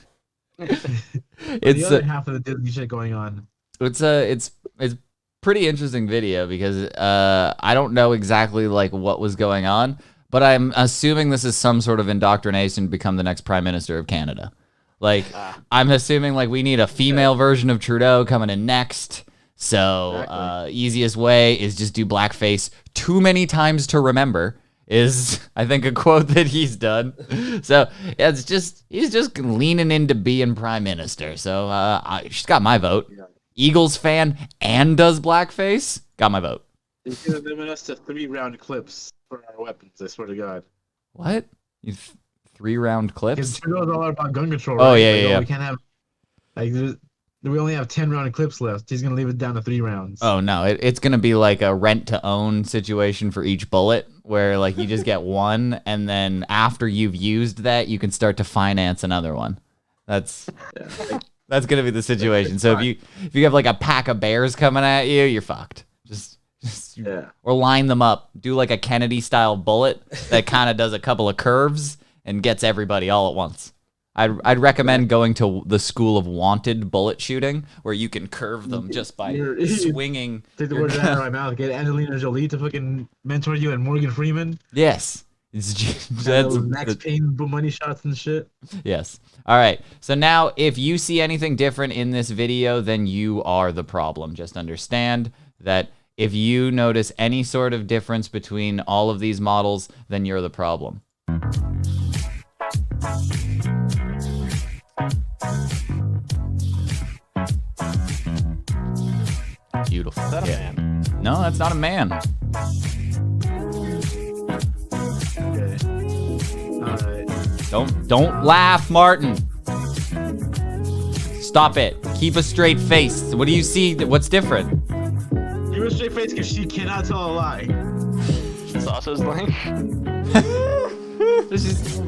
the other half of the Disney shit going on. It's pretty interesting video because I don't know exactly like what was going on, but I'm assuming this is some sort of indoctrination to become the next Prime Minister of Canada. Like I'm assuming like we need a female version of Trudeau coming in next. So easiest way is just do blackface too many times to remember is I think a quote that he's done. So it's just he's just leaning into being prime minister. So she's got my vote. Yeah. Eagles fan and does blackface, got my vote. He's gonna limit us to 3-round clips for our weapons. I swear to God. What? 3-round clips? Because Trudeau's all about gun control. Oh right? yeah. We can't have we only have 10-round clips left. He's gonna leave it down to 3 rounds. Oh no, it's gonna be like a rent-to-own situation for each bullet, where like you just get one, and then after you've used that, you can start to finance another one. That's gonna be the situation. So if you have like a pack of bears coming at you, you're fucked. Just or line them up. Do like a Kennedy-style bullet that kind of does a couple of curves and gets everybody all at once. I'd recommend going to the school of wanted bullet shooting, where you can curve them just by swinging. Take the words out of my mouth. Get Angelina Jolie to fucking mentor you and Morgan Freeman. Yes. That's Max Payne money shots and shit. Yes. All right. So now if you see anything different in this video, then you are the problem. Just understand that if you notice any sort of difference between all of these models, then you're the problem. Beautiful. Is that a man? No, that's not a man. Okay. All right. Don't laugh, Martin. Stop it. Keep a straight face. What do you see? What's different? Keep a straight face because she cannot tell a lie. Sausage link. This is.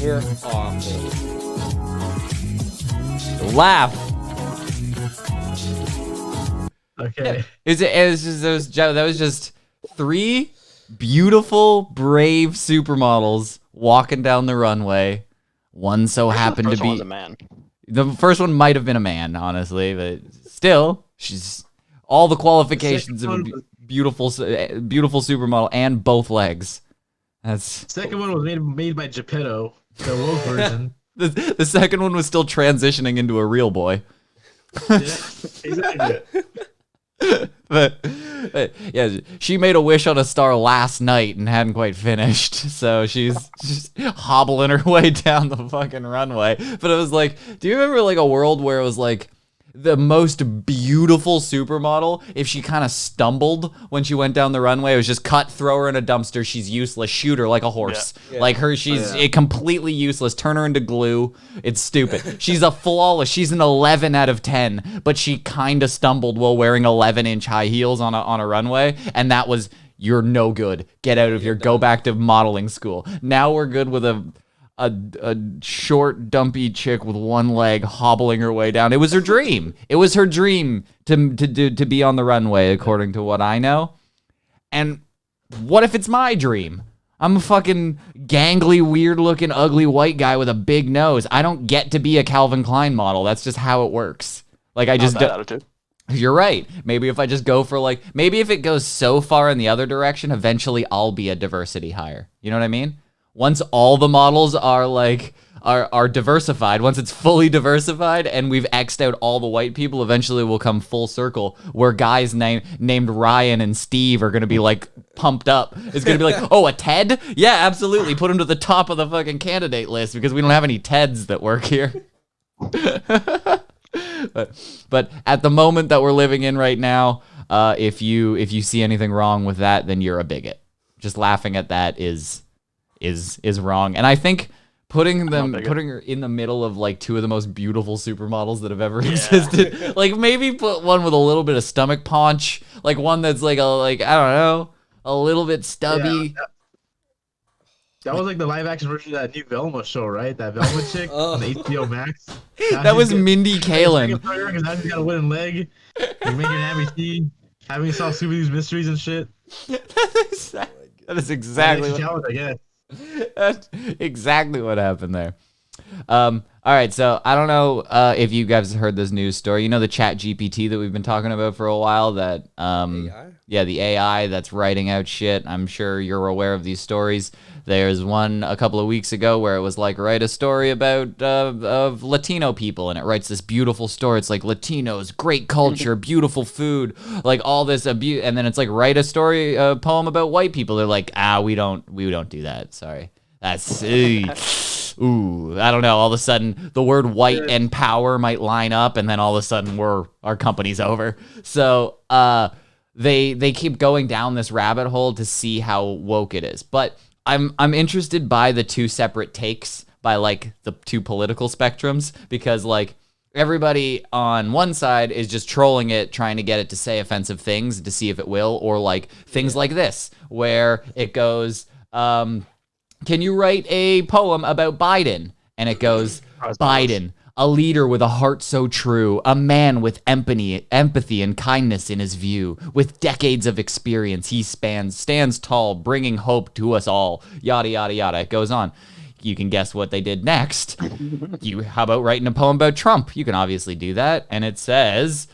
You're awful. Laugh. Okay. That was just 3 beautiful, brave supermodels walking down the runway. One so happened to be a man. The first one might have been a man, honestly, but still, she's all the qualifications of a beautiful supermodel and both legs. That's second one was made by Geppetto, the woke version. The second one was still transitioning into a real boy. Yeah, exactly. but yeah, she made a wish on a star last night and hadn't quite finished, so she's just hobbling her way down the fucking runway. But it was like, do you remember like a world where it was like the most beautiful supermodel, if she kind of stumbled when she went down the runway, it was just cut, throw her in a dumpster, she's useless, shoot her like a horse. Yeah. Like her, she's completely useless, turn her into glue. It's stupid. She's a flawless, she's an 11 out of 10, but she kind of stumbled while wearing 11-inch high heels on a runway, and that was, you're no good. Get out of here, go back to modeling school. Now we're good with a short, dumpy chick with one leg hobbling her way down. It was her dream. It was her dream to be on the runway, according to what I know. And what if it's my dream? I'm a fucking gangly, weird-looking, ugly white guy with a big nose. I don't get to be a Calvin Klein model. That's just how it works. Like, I just don't. You're right. Maybe if I just go for like, maybe if it goes so far in the other direction, eventually I'll be a diversity hire. You know what I mean? Once all the models are like are diversified, once it's fully diversified and we've X'd out all the white people, eventually we'll come full circle where guys named Ryan and Steve are going to be like pumped up. It's going to be like, oh, a Ted? Yeah, absolutely. Put him to the top of the fucking candidate list because we don't have any Teds that work here. But at the moment that we're living in right now, if you see anything wrong with that, then you're a bigot. Just laughing at that is wrong. And I think putting her in the middle of like 2 of the most beautiful supermodels that have ever existed, like maybe put one with a little bit of stomach paunch, like one that's like I don't know, a little bit stubby. Yeah, that was like the live action version of that new Velma show, right? That Velma chick on the HBO Max. That was Mindy Kaling. Because now she's got a wooden leg. You're making Abby T. Having solved Scooby-Doo's mysteries and shit. That is exactly That's exactly what happened there. All right, so I don't know if you guys heard this news story. You know the Chat GPT that we've been talking about for a while? That AI? Yeah, the AI that's writing out shit. I'm sure you're aware of these stories. There's one a couple of weeks ago where it was like, write a story about of Latino people, and it writes this beautiful story. It's like Latinos, great culture, beautiful food, like all this abuse, and then it's like, write a story, poem about white people. They're like, we don't do that. Sorry, that's ooh, I don't know. All of a sudden, the word white and power might line up, and then all of a sudden, our company's over. So they keep going down this rabbit hole to see how woke it is, but I'm interested by the 2 separate takes by like the 2 political spectrums, because like everybody on one side is just trolling it, trying to get it to say offensive things to see if it will, or like things like this where it goes, can you write a poem about Biden? And it goes, Biden, a leader with a heart so true, a man with empathy and kindness in his view. With decades of experience, he stands tall, bringing hope to us all. Yada, yada, yada. It goes on. You can guess what they did next. How about writing a poem about Trump? You can obviously do that. And it says,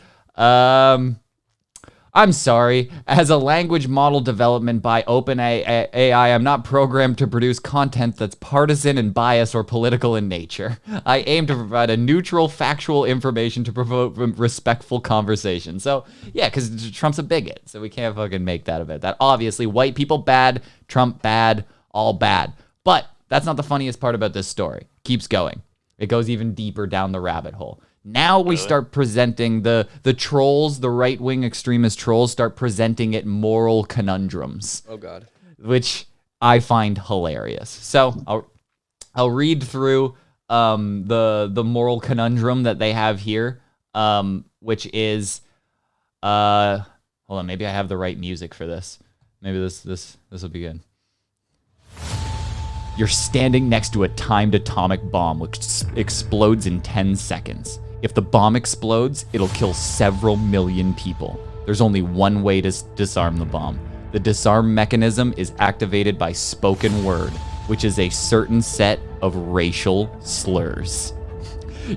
I'm sorry, as a language model development by OpenAI, I'm not programmed to produce content that's partisan and biased or political in nature. I aim to provide a neutral, factual information to promote respectful conversation. So, yeah, because Trump's a bigot, so we can't fucking make that about that. Obviously, white people bad, Trump bad, all bad. But that's not the funniest part about this story. Keeps going. It goes even deeper down the rabbit hole. Now we start presenting the trolls, the right-wing extremist trolls start presenting it moral conundrums. Oh God. Which I find hilarious. So I'll read through the moral conundrum that they have here, which is hold on, maybe I have the right music for this. Maybe this will be good. You're standing next to a timed atomic bomb which explodes in 10 seconds. If the bomb explodes, it'll kill several million people. there's only one way to disarm the bomb. The disarm mechanism is activated by spoken word, which is a certain set of racial slurs.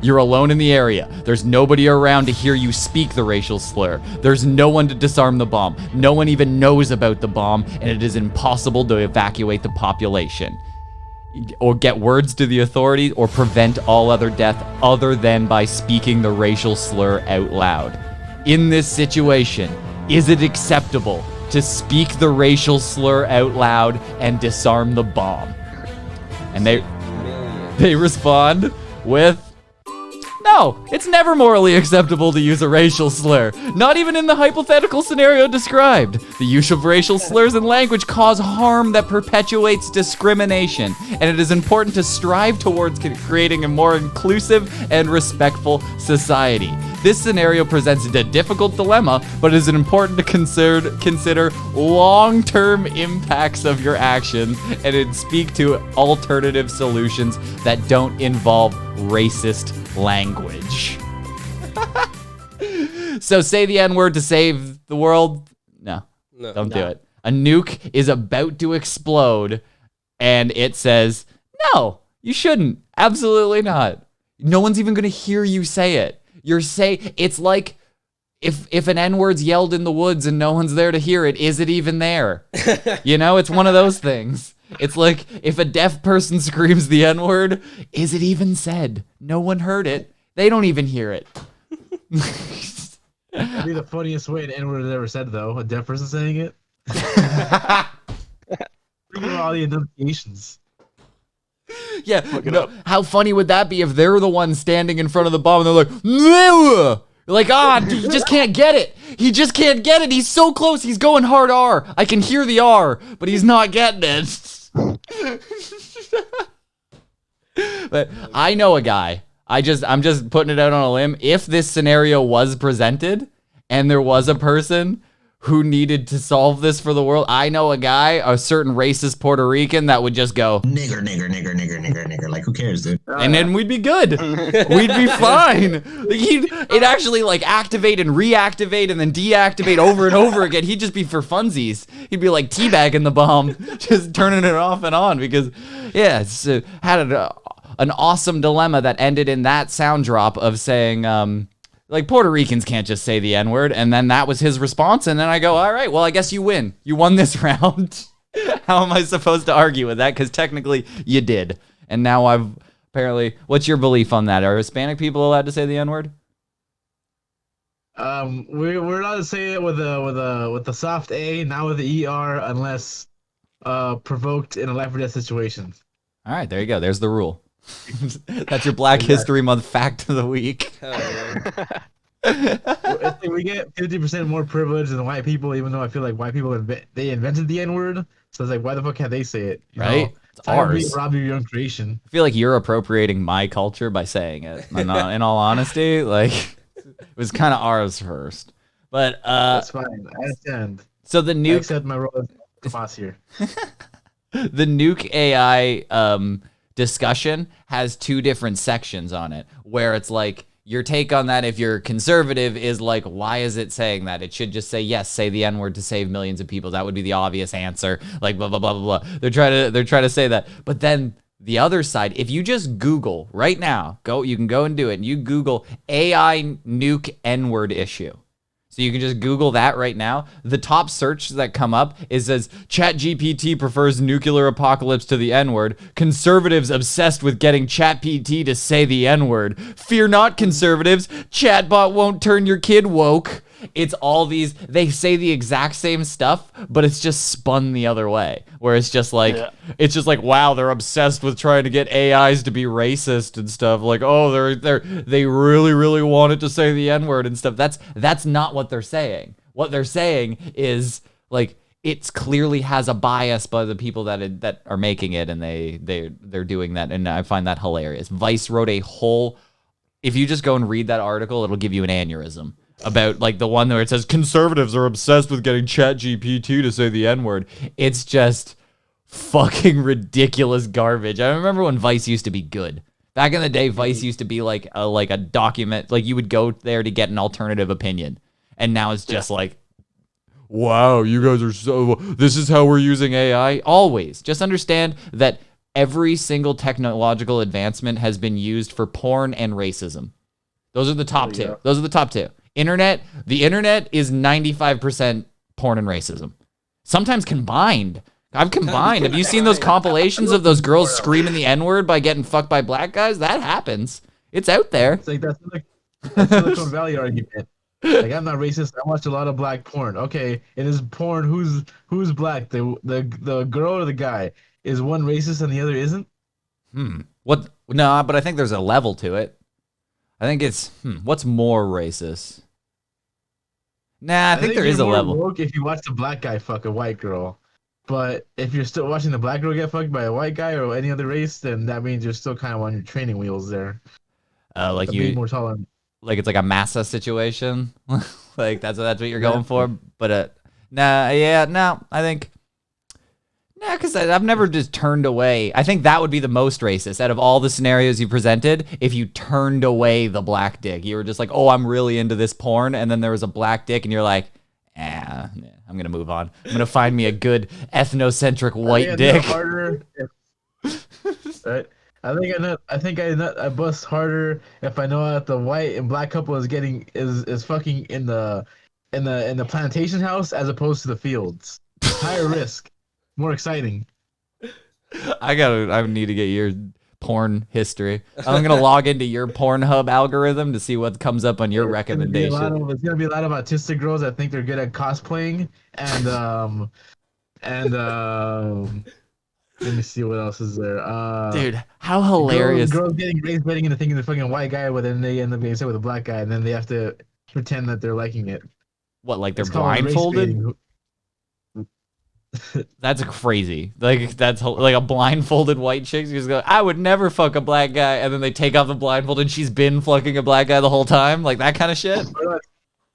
You're alone in the area. There's nobody around to hear you speak the racial slur. There's no one to disarm the bomb. No one even knows about the bomb, and it is impossible to evacuate the population or get words to the authorities or prevent all other death other than by speaking the racial slur out loud. In this situation, is it acceptable to speak the racial slur out loud and disarm the bomb? And they respond with, no, it's never morally acceptable to use a racial slur. Not even in the hypothetical scenario described. The use of racial slurs in language cause harm that perpetuates discrimination, and it is important to strive towards creating a more inclusive and respectful society. This scenario presents a difficult dilemma, but it is important to consider long-term impacts of your actions and speak to alternative solutions that don't involve racist language. So say the N-word to save the world? No, don't do it. A nuke is about to explode, and it says, no, you shouldn't. Absolutely not. No one's even going to hear you say it. It's like if an N-word's yelled in the woods and no one's there to hear it, is it even there? You know, it's one of those things. It's like if a deaf person screams the N-word, is it even said? No one heard it. They don't even hear it. That'd be the funniest way an N-word is ever said, though. A deaf person saying it. Think of all the enunciations. Yeah, no, how funny would that be if they're the ones standing in front of the bomb and they're like, no! Like, he just can't get it. He just can't get it. He's so close. He's going hard R. I can hear the R, but he's not getting it. But I know a guy. I'm just putting it out on a limb. If this scenario was presented and there was a person who needed to solve this for the world, I know a guy, a certain racist Puerto Rican, that would just go, nigger, nigger, nigger, nigger, nigger, nigger. Like, who cares, dude? And then we'd be good. We'd be fine. It'd actually like activate and reactivate and then deactivate over and over again. He'd just be for funsies. He'd be like teabagging the bomb, just turning it off and on because, yeah, it's had an awesome dilemma that ended in that sound drop of saying, like, Puerto Ricans can't just say the N-word, and then that was his response, and then I go, all right, well, I guess you win. You won this round. How am I supposed to argue with that? Because technically, you did. And now what's your belief on that? Are Hispanic people allowed to say the N-word? We're allowed to say it with the soft A, not with the ER, unless provoked in a life or death situation. All right, there you go. There's the rule. That's your Black History Month fact of the week. I think we get 50% more privilege than white people, even though I feel like white people they invented the N-word. So it's like, why the fuck can't they say it? Right? Know? It's ours. Rob your own creation. I feel like you're appropriating my culture by saying it. In all honesty, like, it was kind of ours first. But that's fine. I understand. So the nuke. I accept my role as the boss here. The nuke AI discussion has two different sections on it, where it's like your take on that, if you're conservative, is like, why is it saying that? It should just say, yes, say the N-word to save millions of people. That would be the obvious answer. Like, blah, blah, blah, blah, blah. They're trying to say that. But then the other side, if you just Google right now, you can go and do it, and you Google AI nuke N-word issue. So you can just Google that right now. The top search that come up says, ChatGPT prefers nuclear apocalypse to the N-word. Conservatives obsessed with getting ChatGPT to say the N-word. Fear not, conservatives. Chatbot won't turn your kid woke. It's all these, they say the exact same stuff, but it's just spun the other way. Where it's just like, It's just like, wow, they're obsessed with trying to get AIs to be racist and stuff. Like, oh, they really, really wanted to say the N-word and stuff. That's not what they're saying. What they're saying is, like, it clearly has a bias by the people that are making it, and they're doing that, and I find that hilarious. Vice wrote a whole, if you just go and read that article, it'll give you an aneurysm. About, like, the one where it says conservatives are obsessed with getting ChatGPT to say the N-word. It's just fucking ridiculous garbage. I remember when Vice used to be good. Back in the day, Vice used to be like a document, like you would go there to get an alternative opinion. And now it's just like wow, you guys are so, this is how we're using AI. Always. Just understand that every single technological advancement has been used for porn and racism. Those are the top two. Those are the top two. The internet is 95% porn and racism. Sometimes combined. I've combined. Have you seen those compilations of those girls screaming the N-word by getting fucked by black guys? That happens. It's out there. It's like that's the Silicon Valley argument. Like, I'm not racist. I watch a lot of black porn. Okay, it is porn. Who's black? The girl or the guy? Is one racist and the other isn't? What? No, but I think there's a level to it. I think it's what's more racist? Nah, I think there is a level. Woke if you watch the black guy fuck a white girl, but if you're still watching the black girl get fucked by a white guy or any other race, then that means you're still kind of on your training wheels there. Like you more tolerant. Like it's like a massa situation. Like that's what you're going for. But I think. Yeah, because I've never just turned away. I think that would be the most racist out of all the scenarios you presented. If you turned away the black dick, you were just like, "Oh, I'm really into this porn," and then there was a black dick, and you're like, I'm gonna move on. I'm gonna find me a good ethnocentric white dick. Right? I think I bust harder if I know that the white and black couple is fucking in the plantation house as opposed to the fields. Higher risk. More exciting. I need to get your porn history. I'm gonna log into your Pornhub algorithm to see what comes up on your recommendation. There's gonna be a lot of autistic girls that think they're good at cosplaying, and let me see what else is there. Dude, how hilarious! Girls getting race baiting into thinking they're fucking a white guy, but then they end up being set with a black guy, and then they have to pretend that they're liking it. What, like they're blindfolded? That's crazy. Like that's like a blindfolded white chick. She just go, I would never fuck a black guy, and then they take off the blindfold, and she's been fucking a black guy the whole time. Like that kind of shit.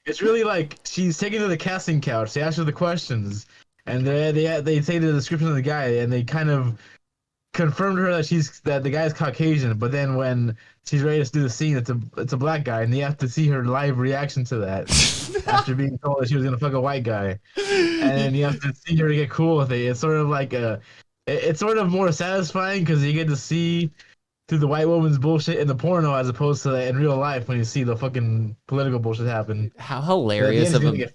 It's really like she's taken to the casting couch. They ask her the questions, and they say the description of the guy, and they kind of confirmed her that the guy's Caucasian. But then when she's ready to do the scene, it's a black guy, and you have to see her live reaction to that after being told that she was gonna fuck a white guy, and you have to see her get cool with it. It's sort of like it's sort of more satisfying because you get to see through the white woman's bullshit in the porno as opposed to in real life when you see the fucking political bullshit happen. How hilarious of a...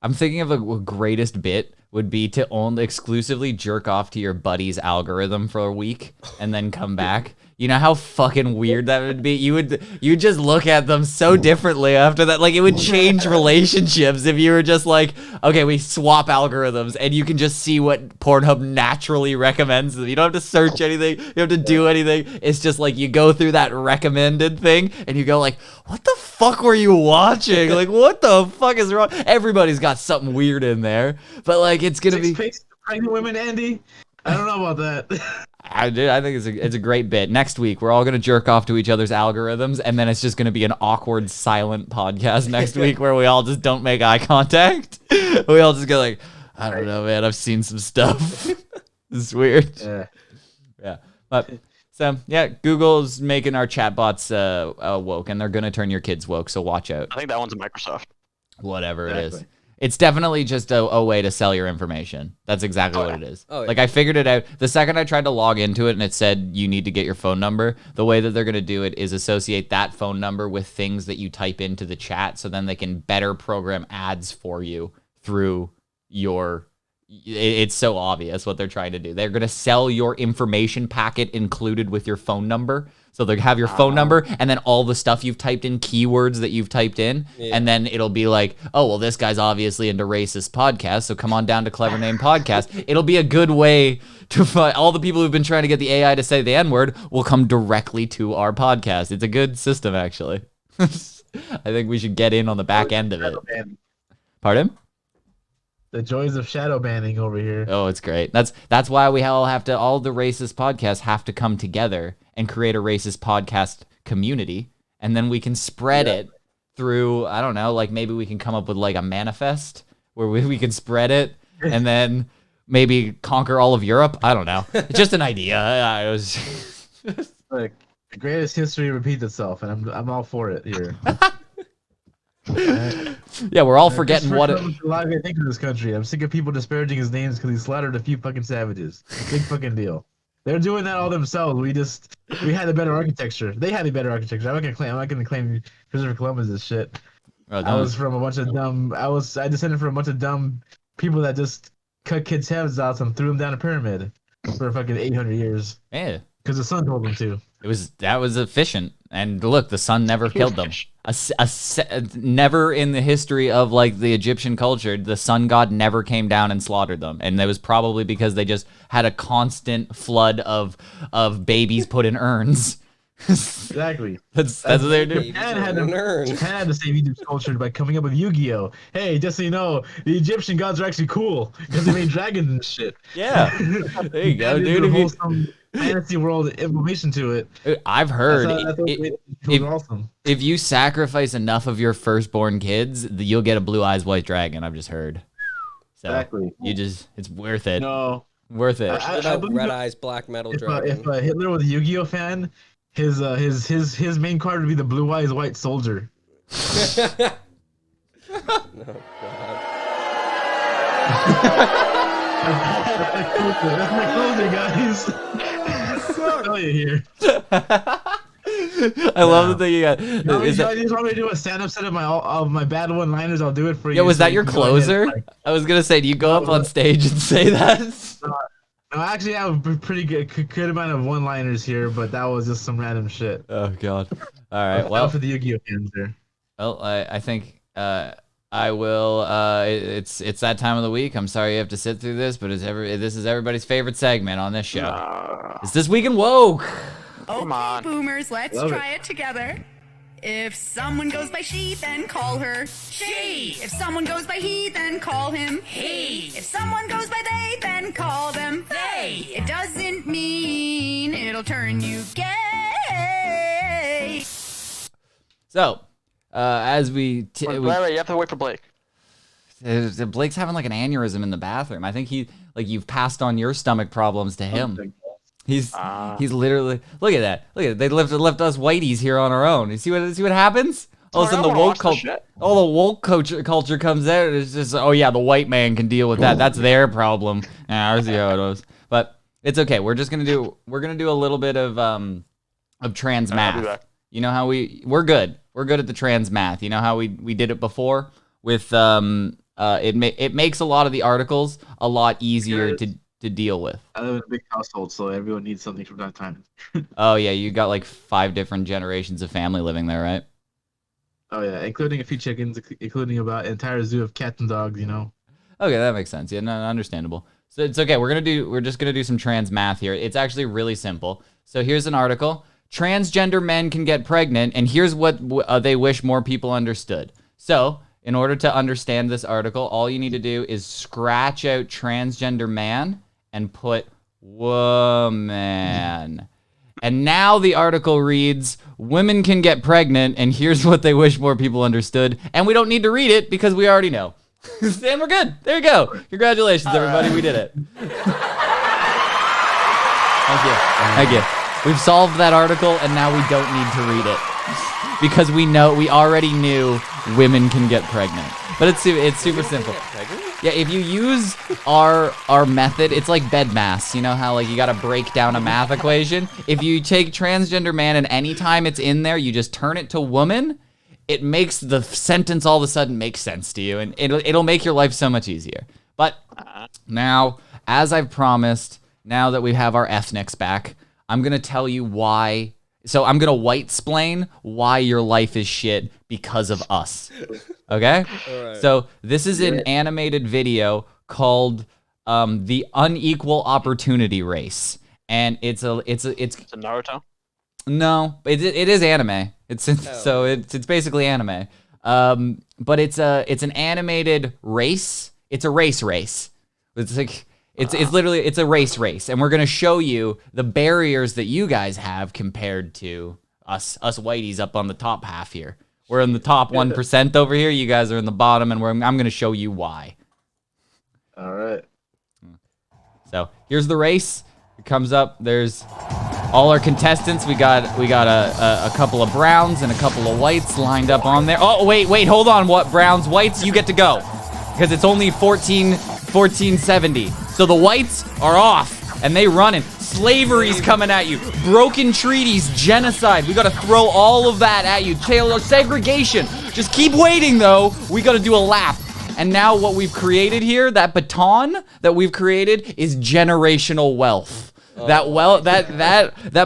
I'm thinking of a greatest bit would be to only exclusively jerk off to your buddy's algorithm for a week and then come back. You know how fucking weird that would be? You just look at them so differently after that. Like, it would change relationships if you were just like, okay, we swap algorithms and you can just see what Pornhub naturally recommends. You don't have to search anything. You don't have to do anything. It's just like you go through that recommended thing and you go like, what the fuck were you watching? Like, what the fuck is wrong? Everybody's got something weird in there. But like, it's going to be... Pregnant women, Andy? I don't know about that. I think it's a great bit. Next week, we're all going to jerk off to each other's algorithms, and then it's just going to be an awkward, silent podcast next week where we all just don't make eye contact. We all just go like, I don't know, man. I've seen some stuff. This is weird. Yeah. But, so, yeah, Google's making our chatbots woke, and they're going to turn your kids woke, so watch out. I think that one's a Microsoft. Whatever it is. It's definitely just a way to sell your information. That's exactly what it is. Like, I figured it out. The second I tried to log into it and it said you need to get your phone number, the way that they're going to do it is associate that phone number with things that you type into the chat so then they can better program ads for you through your... It's so obvious what they're trying to do. They're going to sell your information packet included with your phone number. So they have your phone number and then all the stuff you've typed in, keywords that you've typed in, and then it'll be like, oh, well, this guy's obviously into racist podcasts, so come on down to Clever Name Podcast. It'll be a good way to find all the people who've been trying to get the AI to say the N-word will come directly to our podcast. It's a good system, actually. I think we should get in on the back end of it. Pardon? The joys of shadow banning over here. Oh, it's great. That's why we all the racist podcasts have to come together and create a racist podcast community, and then we can spread it through, I don't know, like maybe we can come up with like a manifest where we can spread it and then maybe conquer all of Europe. I don't know. It's just an idea. I was like, the greatest history repeats itself, and I'm all for it here. Yeah, we're all forgetting what it. A lot of good things in this country. I'm sick of people disparaging his names because he slaughtered a few fucking savages. Big fucking deal. They're doing that all themselves. We had a better architecture. They had a better architecture. I'm not gonna claim Christopher Columbus is shit. Oh, I was from a bunch of dumb. I descended from a bunch of dumb people that just cut kids' heads out and threw them down a pyramid for fucking 800 years. Yeah. Because the sun told them to. That was efficient, and look, the sun never killed them. Never in the history of like the Egyptian culture, the sun god never came down and slaughtered them, and that was probably because they just had a constant flood of babies put in urns. Exactly. That's what they're doing. Japan had to save Egypt's culture by coming up with Yu-Gi-Oh! Hey, just so you know, the Egyptian gods are actually cool because they made dragons and shit. Yeah. There you go, dude. Wholesome fantasy world information to it. I've heard awesome. If you sacrifice enough of your firstborn kids, you'll get a blue eyes white dragon. I've just heard. So exactly. It's worth it. No. Worth it. Red eyes black metal dragon. If Hitler was a Yu-Gi-Oh fan, his main card would be the blue eyes white soldier. Oh God. That's my closer, guys. I'll tell you here. I love that you got. You just want me to do a stand-up set of my bad one-liners? I'll do it for you. Yeah, was that your closer? I was gonna say, do you go up on stage and say that? No, actually, I have a pretty good amount of one-liners here, but that was just some random shit. Oh God! All right, well, for the Yu-Gi-Oh fans there. Well, I think I will. It's that time of the week. I'm sorry you have to sit through this, but this is everybody's favorite segment on this show. It's This Week in Woke. Come on. Boomers, let's try it together. If someone goes by she, then call her she. If someone goes by he, then call him he. If someone goes by they, then call them they. It doesn't mean it'll turn you gay. So, as we... Wait, you have to wait for Blake. Blake's having like an aneurysm in the bathroom. I think you've passed on your stomach problems to him. He's literally look at that. They left us whiteys here on our own. You see what happens? All of a sudden the woke culture culture comes out. It's just the white man can deal with that. That's their problem. I see how it was. But it's okay. We're gonna do a little bit of trans math. You know how we're good. We're good at the trans math. You know how we did it before with it makes a lot of the articles a lot easier to deal with. I live in a big household, so everyone needs something from that time. Oh yeah, you got like 5 different generations of family living there, right? Oh yeah, including a few chickens, including about an entire zoo of cats and dogs. You know. Okay, that makes sense. Yeah, no, understandable. So it's okay. We're just gonna do some trans math here. It's actually really simple. So here's an article: transgender men can get pregnant, and here's what they wish more people understood. So in order to understand this article, all you need to do is scratch out transgender man and put woman. And now the article reads, women can get pregnant, and here's what they wish more people understood. And we don't need to read it because we already know. And we're good. There you go. Congratulations, everybody. We did it. Thank you. We've solved that article, and now we don't need to read it. Because we already knew women can get pregnant. But it's super simple. Yeah, if you use our method, it's like bed maths. You know how like you got to break down a math equation? If you take transgender man and anytime it's in there, you just turn it to woman, it makes the sentence all of a sudden make sense to you, and it'll make your life so much easier. But now, as I've promised, now that we have our ethnics back, I'm going to tell you why. So I'm going to white-splain why your life is shit because of us. Okay? All right. So this is an animated video called The Unequal Opportunity Race. And it's a Naruto? No, it is anime. It's basically anime. But it's an animated race. It's a race. It's like it's literally a race, and we're gonna show you the barriers that you guys have compared to us whiteys up on the top half here. We're in the top 1% over here. You guys are in the bottom, and I'm gonna show you why. All right. So here's the race. It comes up. There's all our contestants. We got a couple of browns and a couple of whites lined up on there. Oh, wait, hold on. What browns, whites? You get to go because it's only 1470. So the whites are off and they running. Slavery's coming at you. Broken treaties, genocide. We gotta throw all of that at you. Taylor, segregation. Just keep waiting though. We gotta do a lap. And now what we've created here, that baton that we've created is generational wealth. That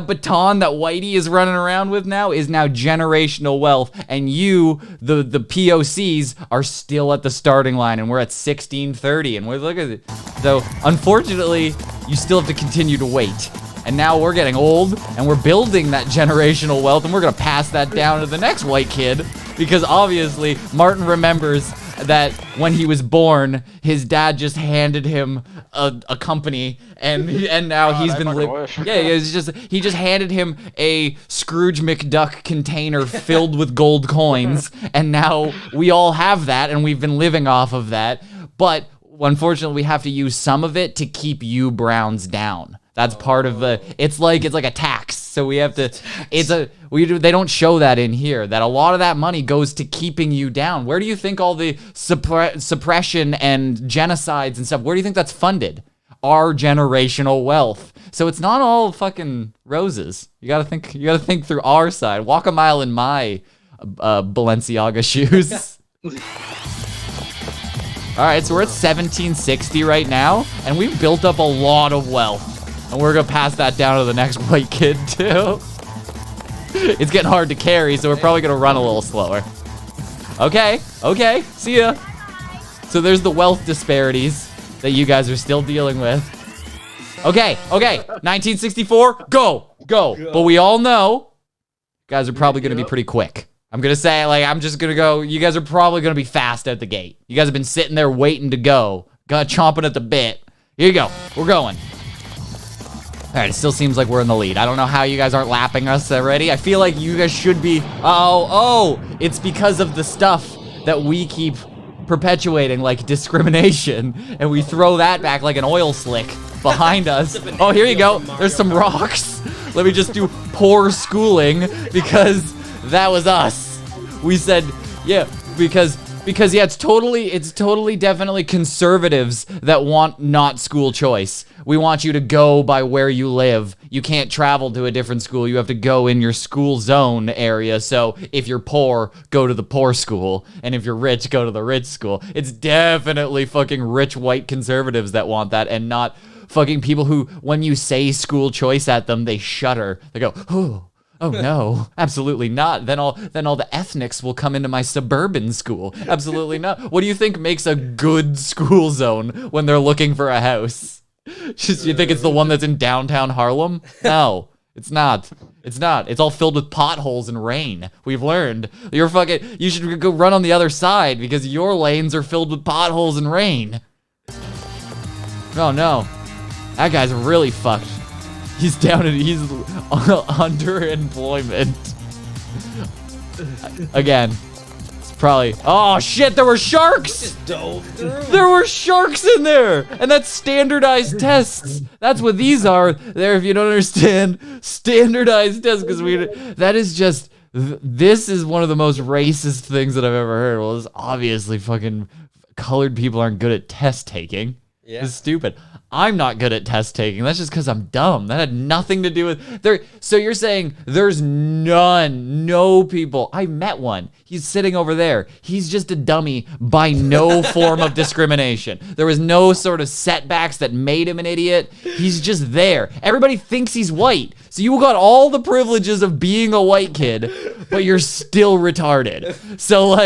baton that Whitey is running around with now is now generational wealth. And you, the P.O.Cs, are still at the starting line, and we're at 1630. And we're look at it. So unfortunately, you still have to continue to wait. And now we're getting old, and we're building that generational wealth, and we're gonna pass that down to the next white kid, because obviously Martin remembers that when he was born, his dad just handed him a company, and now he's been he just handed him a Scrooge McDuck container filled with gold coins, and now we all have that, and we've been living off of that. But unfortunately, we have to use some of it to keep you Browns down. That's part of the. It's like a tax. So we have to. They don't show that in here. That a lot of that money goes to keeping you down. Where do you think all the suppression and genocides and stuff? Where do you think that's funded? Our generational wealth. So it's not all fucking roses. You gotta think. You gotta think through our side. Walk a mile in my Balenciaga shoes. All right, so we're at 1760 right now, and we've built up a lot of wealth. And we're gonna pass that down to the next white kid too. It's getting hard to carry, so we're probably gonna run a little slower. Okay, see ya. So there's the wealth disparities that you guys are still dealing with. Okay, 1964, go. But we all know, you guys are probably gonna be pretty quick. I'm gonna say, I'm just gonna go, you guys are probably gonna be fast at the gate. You guys have been sitting there waiting to go, chomping at the bit. Here you go, we're going. All right, it still seems like we're in the lead. I don't know how you guys aren't lapping us already. I feel like you guys should be. Oh, it's because of the stuff that we keep perpetuating, like discrimination, and we throw that back like an oil slick behind us. Oh, here you go. There's some rocks. Let me just do poor schooling because that was us. We said, yeah, because yeah, it's totally definitely conservatives that want not school choice. We want you to go by where you live. You can't travel to a different school. You have to go in your school zone area. So if you're poor, go to the poor school. And if you're rich, go to the rich school. It's definitely fucking rich white conservatives that want that, and not fucking people who, when you say school choice at them, they shudder. They go, oh no, absolutely not. Then all the ethnics will come into my suburban school. Absolutely not. What do you think makes a good school zone when they're looking for a house? Just, you think it's the one that's in downtown Harlem? No, it's not. It's not. It's all filled with potholes and rain. We've learned. You should go run on the other side because your lanes are filled with potholes and rain. Oh no, that guy's really fucked. He's underemployment. Again, it's probably. Oh shit! There were sharks. There were sharks in there, and that's standardized tests. That's what these are. There, if you don't understand, standardized tests, because that is just. This is one of the most racist things that I've ever heard. Well, it's obviously fucking colored people aren't good at test taking. Yeah. It's stupid. I'm not good at test taking. That's just because I'm dumb. That had nothing to do with there. So you're saying there's no people. I met one. He's sitting over there. He's just a dummy by no form of discrimination. There was no sort of setbacks that made him an idiot. He's just there. Everybody thinks he's white. So you got all the privileges of being a white kid, but you're still retarded. So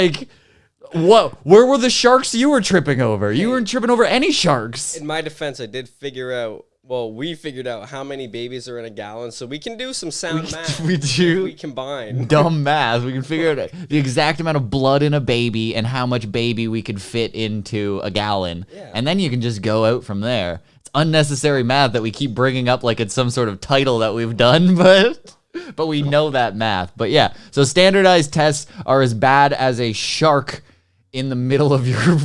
what? Where were the sharks you were tripping over? You weren't tripping over any sharks. In my defense, I did figure out. Well, we figured out how many babies are in a gallon, so we can do some sound math. We do. We combine dumb math. We can figure out the exact amount of blood in a baby and how much baby we could fit into a gallon, and then you can just go out from there. It's unnecessary math that we keep bringing up like it's some sort of title that we've done, but we know that math. But yeah, so standardized tests are as bad as a shark in the middle of your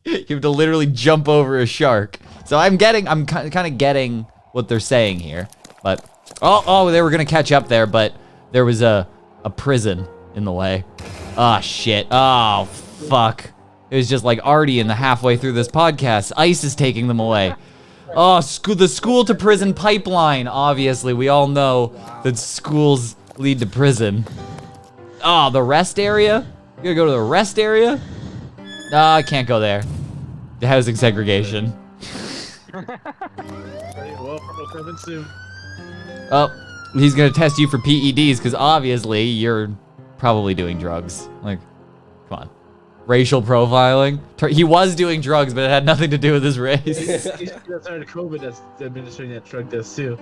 you have to literally jump over a shark. So I'm kind of getting what they're saying here, but Oh, they were gonna catch up there, but there was a prison in the way. Oh, shit. Oh, fuck. It was just like Artty in the halfway through this podcast. ICE is taking them away. Oh, the school to prison pipeline. Obviously, we all know that schools lead to prison. Oh, the rest area? You gotta go to the rest area? No, I can't go there. The housing segregation. Well, coming soon. Oh, he's gonna test you for PEDs because obviously you're probably doing drugs. Like, come on. Racial profiling. He was doing drugs, but it had nothing to do with his race. That's started COVID that's administering that drug test too.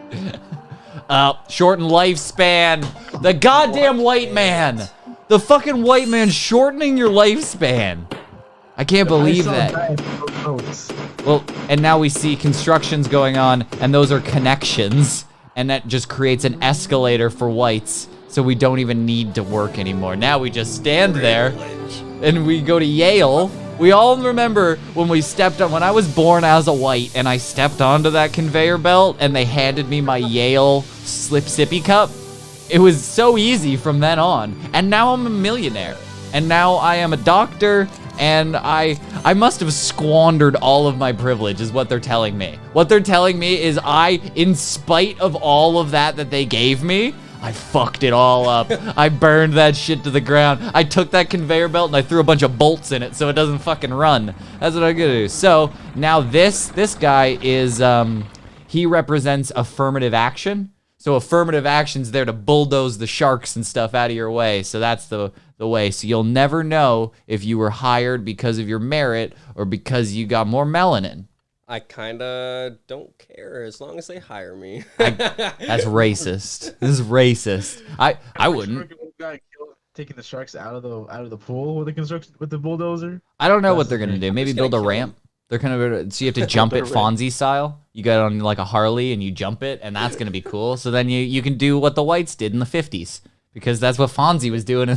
Shortened lifespan. The goddamn white man. The fucking white man shortening your lifespan. I can't believe that. Well, and now we see constructions going on, and those are connections, and that just creates an escalator for whites, so we don't even need to work anymore. Now we just stand there, and we go to Yale. We all remember when when I was born as a white, and I stepped onto that conveyor belt, and they handed me my Yale Slip Sippy cup. It was so easy from then on, and now I'm a millionaire, and now I am a doctor, and I must have squandered all of my privilege is what they're telling me. What they're telling me is in spite of all of that they gave me, I fucked it all up. I burned that shit to the ground. I took that conveyor belt and I threw a bunch of bolts in it so it doesn't fucking run. That's what I'm gonna do. So now this guy is, he represents affirmative action. So affirmative action's there to bulldoze the sharks and stuff out of your way. So that's the way. So you'll never know if you were hired because of your merit or because you got more melanin. I kinda don't care as long as they hire me. That's racist. This is racist. I wouldn't. Taking the sharks out of the pool with the bulldozer. I don't know what they're gonna do. Maybe build a ramp. They're kind of so you have to jump it Fonzie style. You get on like a Harley and you jump it, and that's gonna be cool. So then you can do what the whites did in the 50s. Because that's what Fonzie was doing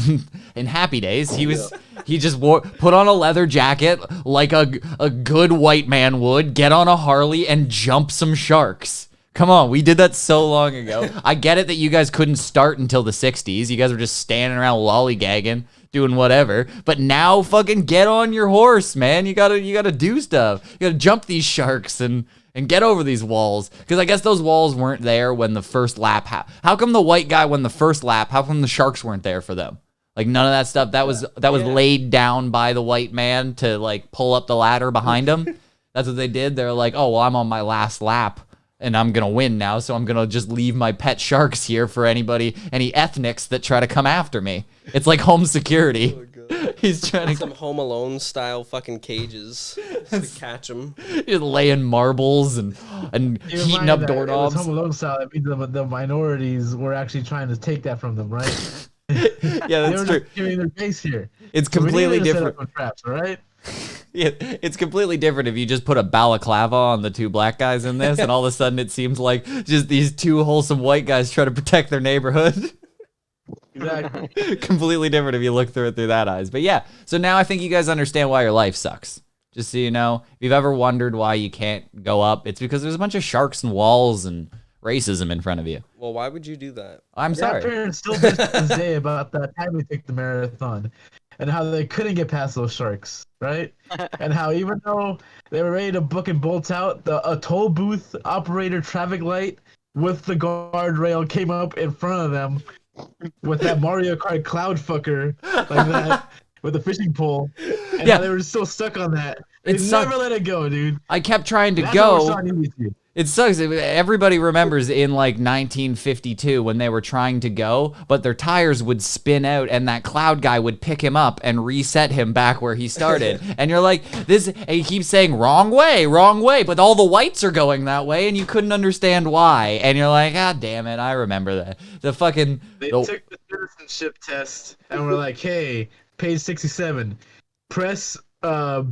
in Happy Days. He just put on a leather jacket like a good white man would, get on a Harley and jump some sharks. Come on, we did that so long ago. I get it that you guys couldn't start until the 60s. You guys were just standing around lollygagging, doing whatever. But now fucking get on your horse, man. You gotta do stuff. You gotta jump these sharks and get over these walls. Because I guess those walls weren't there when the first lap How come the white guy won the first lap? How come the sharks weren't there for them? Like none of that stuff. That was laid down by the white man to like pull up the ladder behind him. That's what they did. They're like, oh well, I'm on my last lap and I'm gonna win now, so I'm gonna just leave my pet sharks here for any ethnics that try to come after me. It's like home security. He's trying to some Home Alone style fucking cages to catch them. He's laying marbles and heating up doorknobs. Home Alone style. That means the minorities were actually trying to take that from them, right? Yeah, that's true. Giving their base here. It's completely different. Traps, right? Yeah, it's completely different if you just put a balaclava on the two black guys in this, and all of a sudden it seems like just these two wholesome white guys trying to protect their neighborhood. Exactly. Completely different if you look through it through that eyes. But yeah, so now I think you guys understand why your life sucks. Just so you know, if you've ever wondered why you can't go up, it's because there's a bunch of sharks and walls and racism in front of you. Well, why would you do that? I'm sorry. Parents still to this day about that time we took the marathon and how they couldn't get past those sharks, right? And how even though they were ready to book and bolt out, a toll booth operator traffic light with the guardrail came up in front of them with that Mario Kart cloud fucker like that with the fishing pole. And they were still stuck on that. They never let it go, dude. I kept trying to go. It sucks. Everybody remembers in like 1952 when they were trying to go, but their tires would spin out and that cloud guy would pick him up and reset him back where he started. And you're like, he keeps saying wrong way, but all the whites are going that way and you couldn't understand why. And you're like, ah, damn it, I remember that. They took the citizenship test and were like, hey, page 67, press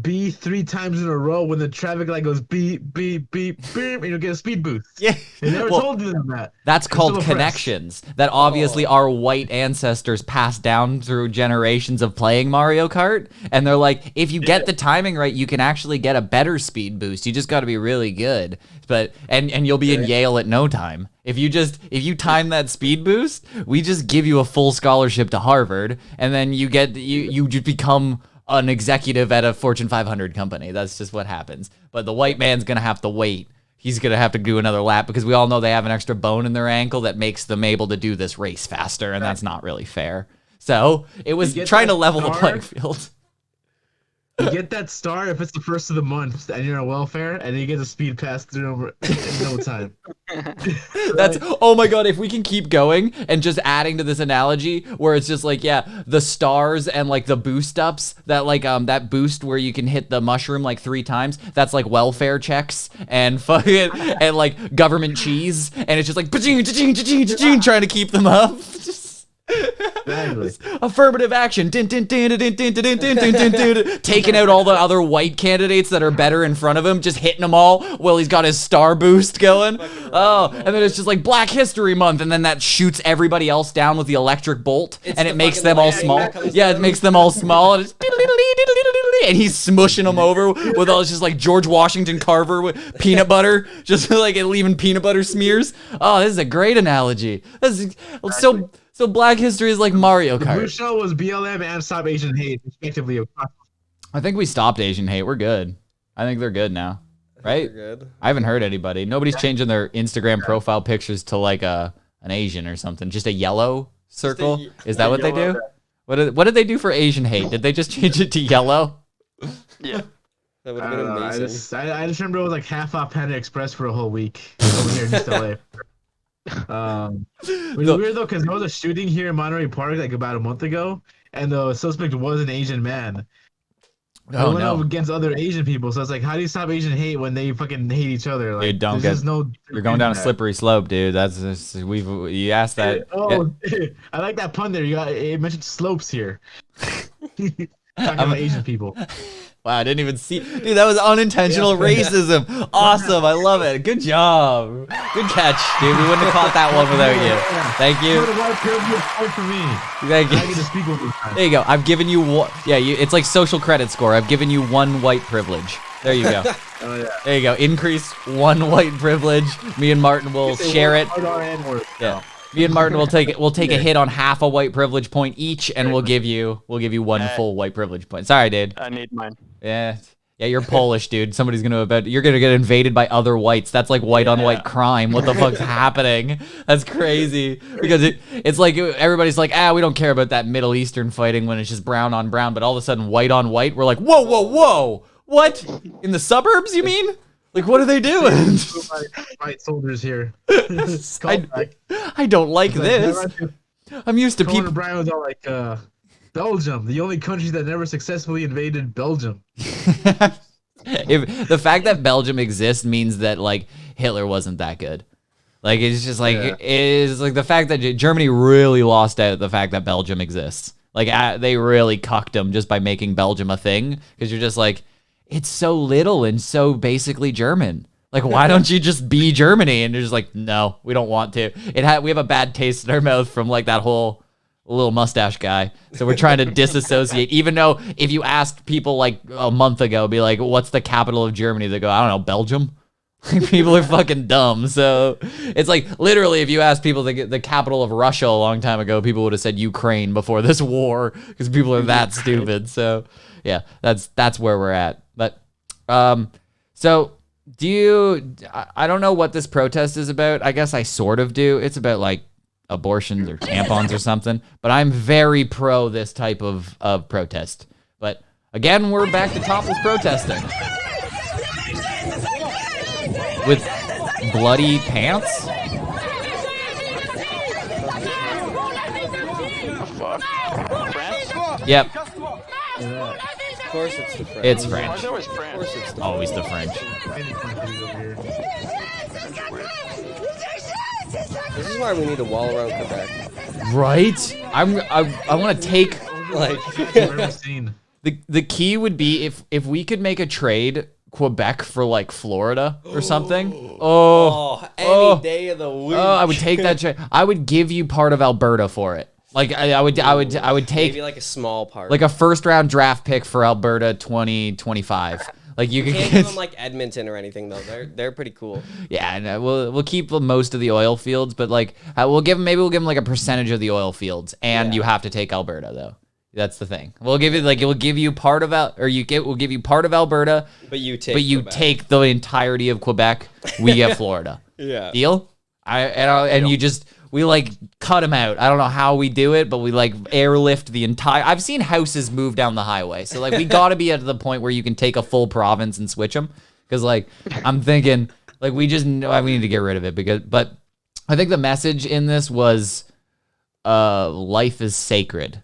B 3 times in a row when the traffic light goes beep, beep, beep, beep, and you'll get a speed boost. Yeah. They never told them that. That's called connections that obviously our white ancestors passed down through generations of playing Mario Kart. And they're like, if you get the timing right, you can actually get a better speed boost. You just got to be really good. And you'll be in Yale at no time. If you time that speed boost, we just give you a full scholarship to Harvard, and then you just become an executive at a Fortune 500 company. That's just what happens. But the white man's gonna have to wait. He's gonna have to do another lap because we all know they have an extra bone in their ankle that makes them able to do this race faster, and that's not really fair. So it was trying to level the playing field. You get that star if it's the first of the month and you're on welfare, and then you get the speed pass through in no time. That's oh my god, if we can keep going and just adding to this analogy where it's just like, yeah, the stars and like the boost ups that like that boost where you can hit the mushroom like 3 times, that's like welfare checks and fucking and like government cheese, and it's just like trying to keep them up. Affirmative action. Taking out all the other white candidates that are better in front of him, just hitting them all while he's got his star boost going. Oh, and then it's just like Black History Month, and then that shoots everybody else down with the electric bolt, and it makes them all small. Yeah, it makes them all small, and and he's smushing them over with all just like George Washington Carver with peanut butter, just like leaving peanut butter smears. Oh, this is a great analogy. This is so Black History is like Mario Kart. The blue show was BLM and Stop Asian Hate, respectively. I think we stopped Asian hate. We're good. I think they're good now, right? Good. I haven't heard anybody. Nobody's changing their Instagram profile pictures to like an Asian or something. Just a yellow circle. Is that what they do? What did they do for Asian hate? Did they just change it to yellow? Yeah. That would have been amazing. I just remember it was like half off Panda Express for a whole week over here in East LA. It was weird though, because there was a shooting here in Monterey Park like about a month ago, and the suspect was an Asian man. I went up against other Asian people, so it's like, how do you stop Asian hate when they fucking hate each other? Like, dude, you're going down a slippery slope, dude. That's just, you asked that. I like that pun there. It mentioned slopes here. Talking about Asian people. Wow, I didn't even see. Dude, that was unintentional racism. Awesome. I love it. Good job. Good catch, dude. We wouldn't have caught that one without you. Thank you. Thank you. There you go. I've given you one. Yeah, it's like social credit score. I've given you 1 white privilege. There you go. Oh, yeah. There you go. Increase 1 white privilege. Me and Martin will share it. Yeah. Me and Martin will take it. We'll take a hit on half a white privilege point each, and we'll give you 1 full white privilege point. Sorry, dude. I need mine. Yeah, you're Polish, dude. Somebody's you're gonna get invaded by other whites. That's like white on white crime. What the fuck's happening? That's crazy. Because it's like everybody's like, we don't care about that Middle Eastern fighting when it's just brown on brown. But all of a sudden, white on white, we're like, whoa, what? In the suburbs, you mean? Like, what are they doing? White soldiers here. I don't like this. I'm used to people. Brian was all like, Belgium, the only country that never successfully invaded Belgium. If the fact that Belgium exists means that like Hitler wasn't that good. Like it's just like it's like the fact that Germany really lost out the fact that Belgium exists. Like they really cucked them just by making Belgium a thing, because you're just like, it's so little and so basically German. Like, why don't you just be Germany? And you're just like, no, we don't want to. We have a bad taste in our mouth from like that whole little mustache guy. So we're trying to disassociate, even though if you asked people like a month ago, be like, what's the capital of Germany? They go, I don't know, Belgium. People are fucking dumb. So it's like literally if you asked people the capital of Russia a long time ago, people would have said Ukraine before this war, because people are that stupid. So yeah, that's where we're at. But so I don't know what this protest is about. I guess I sort of do. It's about like abortions or tampons or something, but I'm very pro this type of protest. But again, we're back to topless protesting with bloody pants. Yep. Of course it's the French. It's French. Always the French. This is why we need a wall around Quebec. Right? I want to take like the key would be if we could make a trade Quebec for like Florida or something. Any day of the week. Oh, I would take that trade. I would give you part of Alberta for it. Like I would take maybe like a small part, like a first round draft pick for Alberta 2025. Like you can't can give them like Edmonton or anything though. They're pretty cool. Yeah, and we'll keep most of the oil fields, but like we'll give them like a percentage of the oil fields, and you have to take Alberta though. That's the thing. We'll give you we'll give you part of we'll give you part of Alberta, but you take the entirety of Quebec. We get Florida. Yeah. Deal? We like cut them out. I don't know how we do it, but we like airlift the entire. I've seen houses move down the highway, so like we got to be at the point where you can take a full province and switch them. Because like I'm thinking, like we need to get rid of it but I think the message in this was, life is sacred.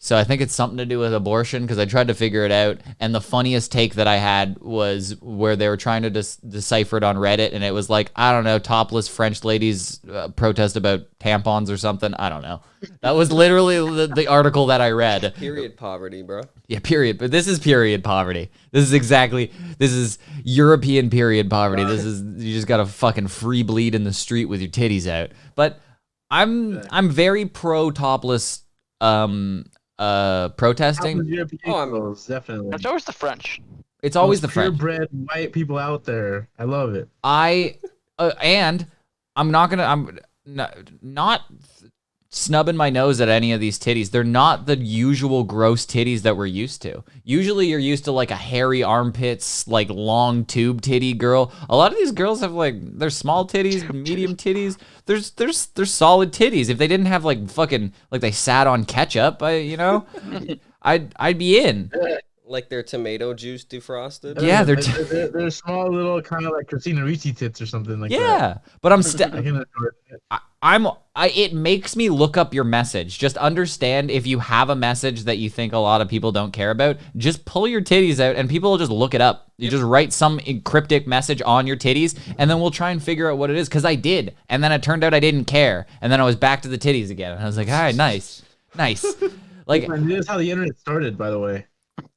So I think it's something to do with abortion because I tried to figure it out. And the funniest take that I had was where they were trying to decipher it on Reddit. And it was like, I don't know, topless French ladies protest about tampons or something. I don't know. That was literally the article that I read. Period poverty, bro. Yeah, period. But this is period poverty. This is European period poverty. You just got to fucking free bleed in the street with your titties out. But I'm very pro topless protesting. Definitely. It's always the French. It's always the French. Purebred white people out there. I love it. And I'm not snubbing my nose at any of these titties. They're not the usual gross titties that we're used to. Usually you're used to like a hairy armpits, like long tube titty girl. A lot of these girls have like, they're small titties, medium titties. There's solid titties. If they didn't have like fucking, like they sat on ketchup, I'd be in. Like their tomato juice defrosted? Yeah, they're small little kind of like Christina Ricci tits or something like that. Yeah, but I'm still... it makes me look up your message. Just understand if you have a message that you think a lot of people don't care about, just pull your titties out and people will just look it up. You just write some cryptic message on your titties and then we'll try and figure out what it is. Because I did. And then it turned out I didn't care. And then I was back to the titties again. And I was like, all right, nice. Like,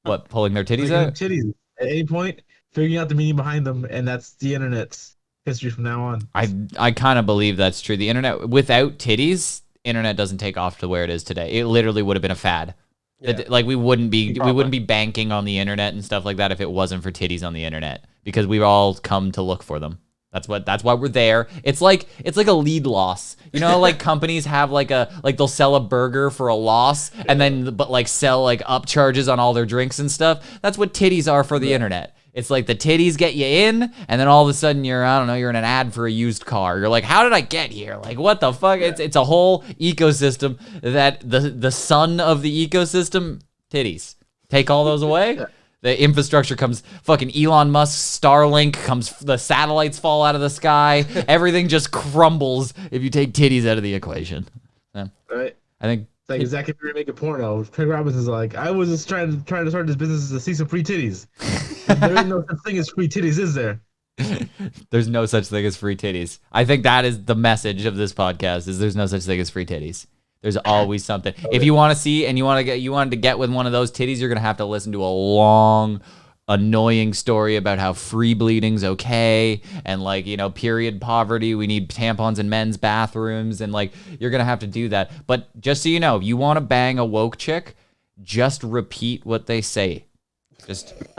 What, pulling their titties out? Titties. At any point, figuring out the meaning behind them, and that's the internet's history from now on. I kind of believe that's true. The internet, without titties, internet doesn't take off to where it is today. It literally would have been a fad. Yeah. Like we wouldn't be banking on the internet and stuff like that if it wasn't for titties on the internet, because we've all come to look for them. That's why we're there. It's like a lead loss. You know, like companies have they'll sell a burger for a loss and then sell like upcharges on all their drinks and stuff. That's what titties are for the internet. It's like the titties get you in, and then all of a sudden you're in an ad for a used car. You're like, how did I get here? Like, what the fuck? It's a whole ecosystem that the son of the ecosystem, titties. Take all those away. The infrastructure comes, fucking Elon Musk, Starlink comes, the satellites fall out of the sky. Everything just crumbles if you take titties out of the equation. Yeah. Right. I think it's like exactly if you're making porno. Craig Robinson's like, I was just trying to start this business to see some free titties. There ain't no such thing as free titties, is there? There's no such thing as free titties. I think that is the message of this podcast: is there's no such thing as free titties. There's always something. If you want to see and you wanted to get with one of those titties, you're gonna have to listen to a long, annoying story about how free bleeding's okay and period poverty. We need tampons in men's bathrooms and you're gonna have to do that. But just so you know, if you want to bang a woke chick, just repeat what they say.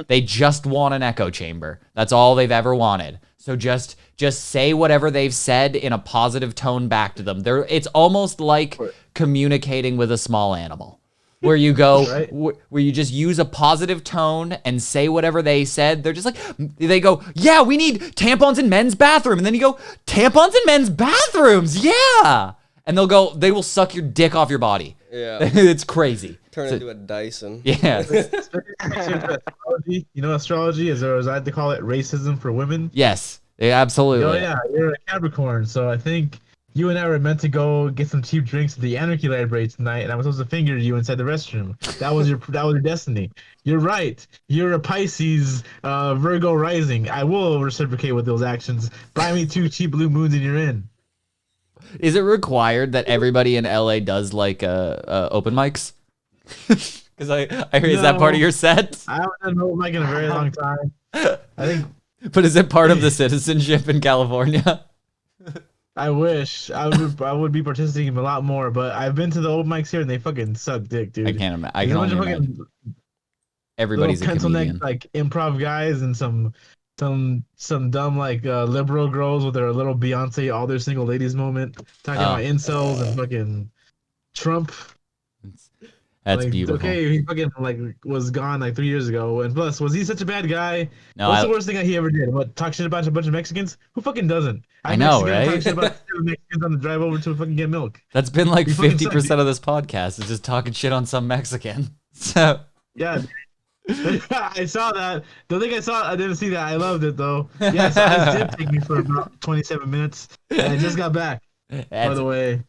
They just want an echo chamber. That's all they've ever wanted. So just say whatever they've said in a positive tone back to them. It's almost like communicating with a small animal, where you go, right. Where you just use a positive tone and say whatever they said. They're just they go, yeah, we need tampons in men's bathroom. And then you go, tampons in men's bathrooms. Yeah. And they will suck your dick off your body. Yeah. It's crazy. Turn into a Dyson. Yeah. Astrology, astrology is, or as I like to call it, racism for women. Yes, absolutely. Oh yeah, you're a Capricorn, so I think you and I were meant to go get some cheap drinks at the Anarchy Library tonight, and I was supposed to finger you inside the restroom. That was your destiny. You're right. You're a Pisces, Virgo rising. I will reciprocate with those actions. Buy me 2 cheap blue moons and you're in. Is it required that everybody in LA does open mics? Because I hear, is that part of your set? I haven't done an open mic in a very long time. I think. But is it part of the citizenship in California? I wish I would be participating in a lot more, but I've been to the open mics here and they fucking suck dick, dude. I can only imagine. Everybody's a pencil neck comedian. like improv guys and some dumb like liberal girls with their little Beyonce all their single ladies moment talking about incels and fucking Trump. That's like, beautiful. Okay, he fucking like was gone like 3 years ago, and plus, was he such a bad guy? No, What's the worst thing that he ever did? What, talk shit about a bunch of Mexicans? Who fucking doesn't? I know, Mexican, right? Talk shit about Mexicans on the drive over to fucking get milk. That's been like He fucking 50% of this podcast is just talking shit on some Mexican. So yeah. I saw that. The thing I didn't see that. I loved it though. Yeah, so this did take me for about 27 minutes, and I just got back. By the way.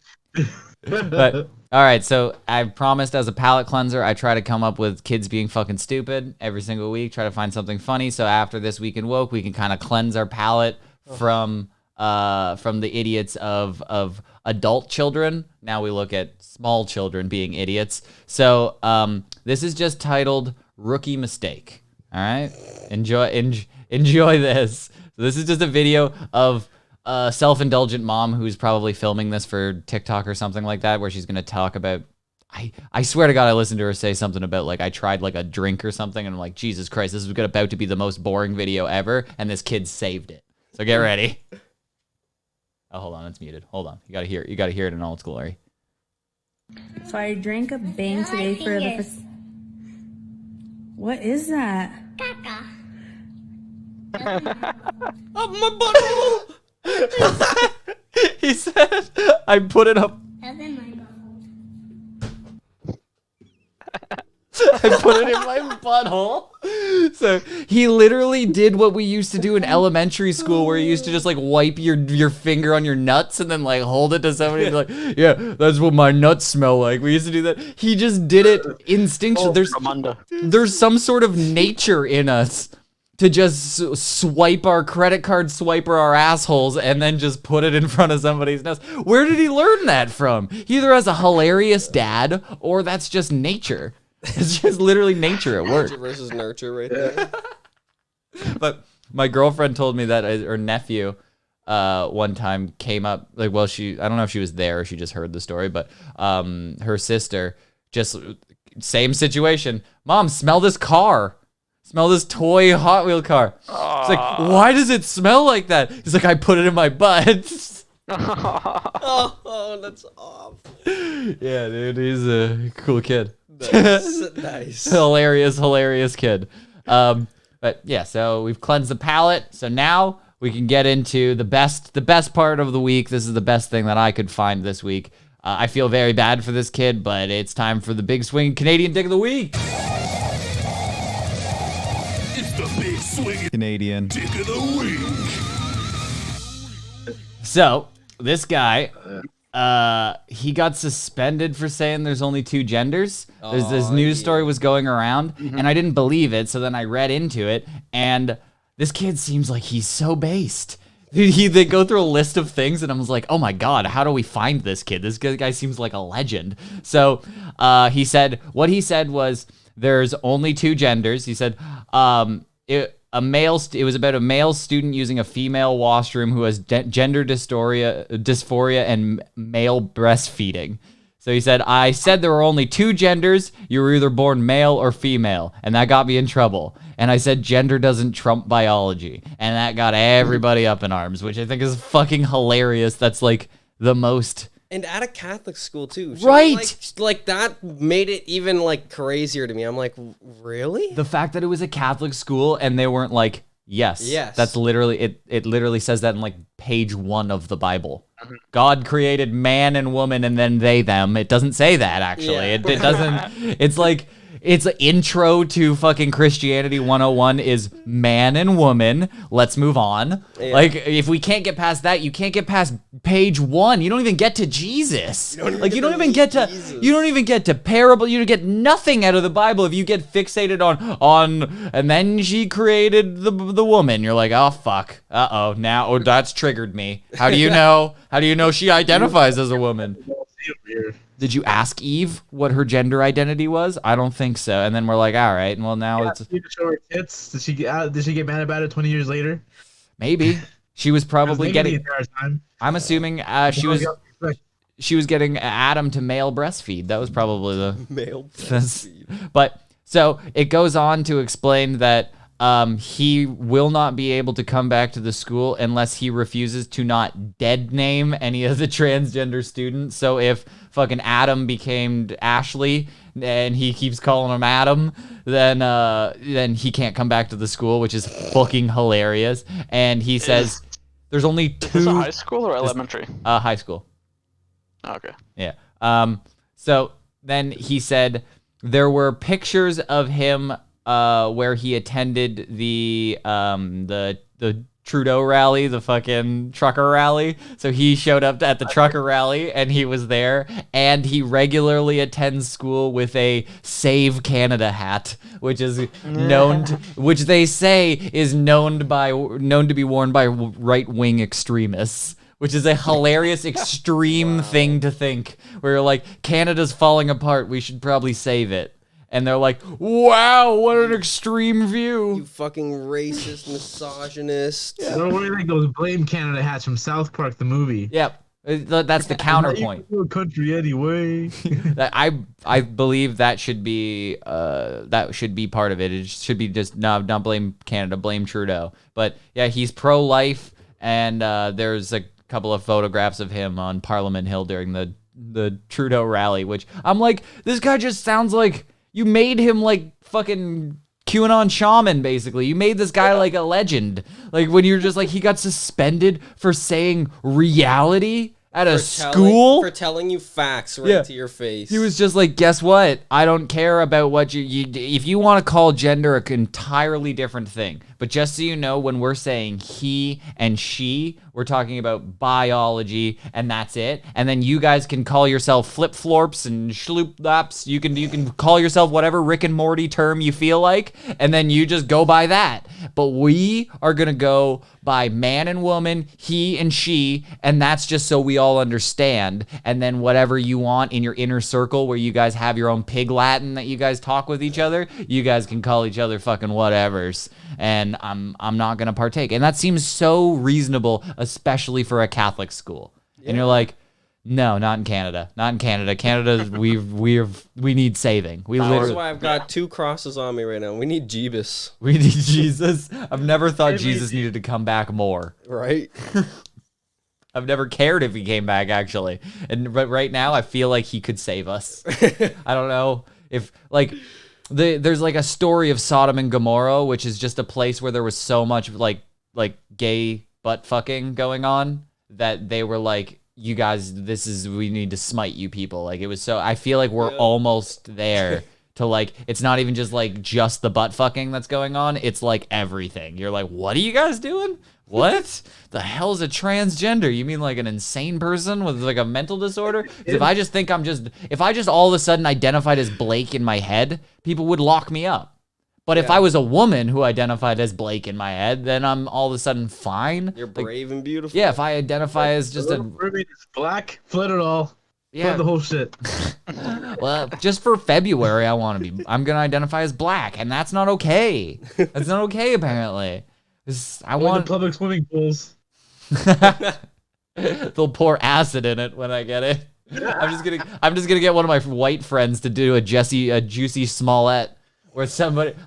But all right, so I promised as a palate cleanser, I try to come up with kids being fucking stupid every single week. Try to find something funny. So after this week in woke, we can kind of cleanse our palate from the idiots of adult children. Now we look at small children being idiots. So this is just titled "Rookie Mistake." All right, enjoy this. So this is just a video of a self-indulgent mom who's probably filming this for TikTok or something like that, where she's gonna talk about. I swear to God, I listened to her say something about like I tried like a drink or something, and I'm like, Jesus Christ, this is about to be the most boring video ever, and this kid saved it. So get ready. Oh, hold on, it's muted. Hold on, you gotta hear it in all its glory. So I drank a bang today for the first. What is that? Caca. Up my butthole. He said, I put it up. That's in my butthole. I put it in my butthole. So he literally did what we used to do in elementary school, where you used to just like wipe your finger on your nuts and then like hold it to somebody and be like, yeah, that's what my nuts smell like. We used to do that. He just did it instinctually. There's some sort of nature in us to just swipe our credit card swiper our assholes and then just put it in front of somebody's nose. Where did he learn that from? He either has a hilarious dad or that's just nature. It's just literally nature at work. Nature versus nurture right there. But my girlfriend told me that her nephew one time came up, like, well, I don't know if she was there or she just heard the story, but her sister, just same situation. Mom, smell this car. Smell this toy Hot Wheel car. It's like, why does it smell like that? He's like, I put it in my butt. Oh, that's off. Yeah, dude, he's a cool kid. Nice. hilarious kid. But yeah, so we've cleansed the palate. So now we can get into the best part of the week. This is the best thing that I could find this week. I feel very bad for this kid, but it's time for the big swing Canadian Dick of the Week. It's the big swing Canadian Dick of the Week. So this guy, he got suspended for saying there's only two genders. There's this news story was going around, and I didn't believe it. So then I read into it, and this kid seems like he's so based. They go through a list of things, and I was like, oh my God, how do we find this kid? This guy seems like a legend. So what he said was there's only two genders. He said it was about a male student using a female washroom who has gender dysphoria and male breastfeeding. So he said, I said there were only two genders. You were either born male or female, and that got me in trouble. And I said gender doesn't trump biology, and that got everybody up in arms, which I think is fucking hilarious. That's like the most... And at a Catholic school too, right? Like that made it even like crazier to me. I'm like, really? The fact that it was a Catholic school and they weren't like, yes. That's literally it. It literally says that in like page 1 of the Bible. God created man and woman and then they them. It doesn't say that actually. Yeah. It doesn't. It's like it's an intro to fucking Christianity 101 is man and woman. Let's move on. Yeah. Like if we can't get past that, you can't get past page 1. You don't even get to Jesus. You don't even get to parable. You don't get nothing out of the Bible if you get fixated on and then she created the woman. You're like, oh fuck. Now that's triggered me. How do you know? How do you know she identifies as a woman? Did you ask Eve what her gender identity was? I don't think so. And then we're like, all right, well now it's. Did she show her tits? Did she get mad about it 20 years later? Maybe she was probably getting. I'm assuming she was getting Adam to male breastfeed. That was probably the male breastfeed. But So it goes on to explain that he will not be able to come back to the school unless he refuses to not dead name any of the transgender students. So if fucking Adam became Ashley and he keeps calling him Adam, then he can't come back to the school, which is fucking hilarious. And he says there's only two. Is this a high school or elementary? High school. Okay. Yeah. So then he said there were pictures of him where he attended the Trudeau rally, the fucking trucker rally. So he showed up at the trucker rally and he was there, and he regularly attends school with a Save Canada hat, which is which they say is known to be worn by right-wing extremists. Which is a hilarious extreme thing to think, where you're like, Canada's falling apart, we should probably save it. And they're like, wow, what an extreme view. You fucking racist, misogynist. Yeah. What do you think those Blame Canada hats from South Park, the movie? Yep. That's the counterpoint. Country anyway. I believe that should be part of it. It should be just not blame Canada, blame Trudeau. But yeah, he's pro-life, and there's a couple of photographs of him on Parliament Hill during the Trudeau rally, which I'm like, this guy just sounds like you made him like fucking QAnon shaman, basically. You made this guy like a legend. Like when you're just like, he got suspended for saying reality at a school? For telling you facts right to your face. He was just like, guess what? I don't care about what you if you want to call gender an entirely different thing. But just so you know, when we're saying he and she, we're talking about biology, and that's it. And then you guys can call yourself flip-florps and schloop-laps. You can call yourself whatever Rick and Morty term you feel like, and then you just go by that. But we are going to go by man and woman, he and she, and that's just so we all understand. And then whatever you want in your inner circle where you guys have your own pig Latin that you guys talk with each other, you guys can call each other fucking whatevers. And I'm not going to partake. And that seems so reasonable, especially for a Catholic school. Yeah. And you're like, no, not in Canada. Not in Canada. Canada, we need saving. That's why I've got 2 crosses on me right now. We need Jeebus. We need Jesus. I've never thought Jesus needed to come back more. Right? I've never cared if he came back, actually. And right now, I feel like he could save us. I don't know if, like... There's like a story of Sodom and Gomorrah, which is just a place where there was so much like gay butt fucking going on that they were like, you guys, we need to smite you people. Like it was so, I feel like we're almost there to like, it's not even just like just the butt fucking that's going on. It's like everything. You're like, what are you guys doing? What the hell is a transgender? You mean like an insane person with like a mental disorder? If I just all of a sudden identified as Blake in my head, people would lock me up. But if I was a woman who identified as Blake in my head, then I'm all of a sudden fine. You're brave and beautiful. Yeah, if I identify as just black, flip it all. Yeah, flip the whole shit. Well, just for February, I'm gonna identify as black, and that's not okay. That's not okay, apparently. I want the public swimming pools. They'll pour acid in it when I get it. I'm just gonna get one of my white friends to do a Juicy Smollett, where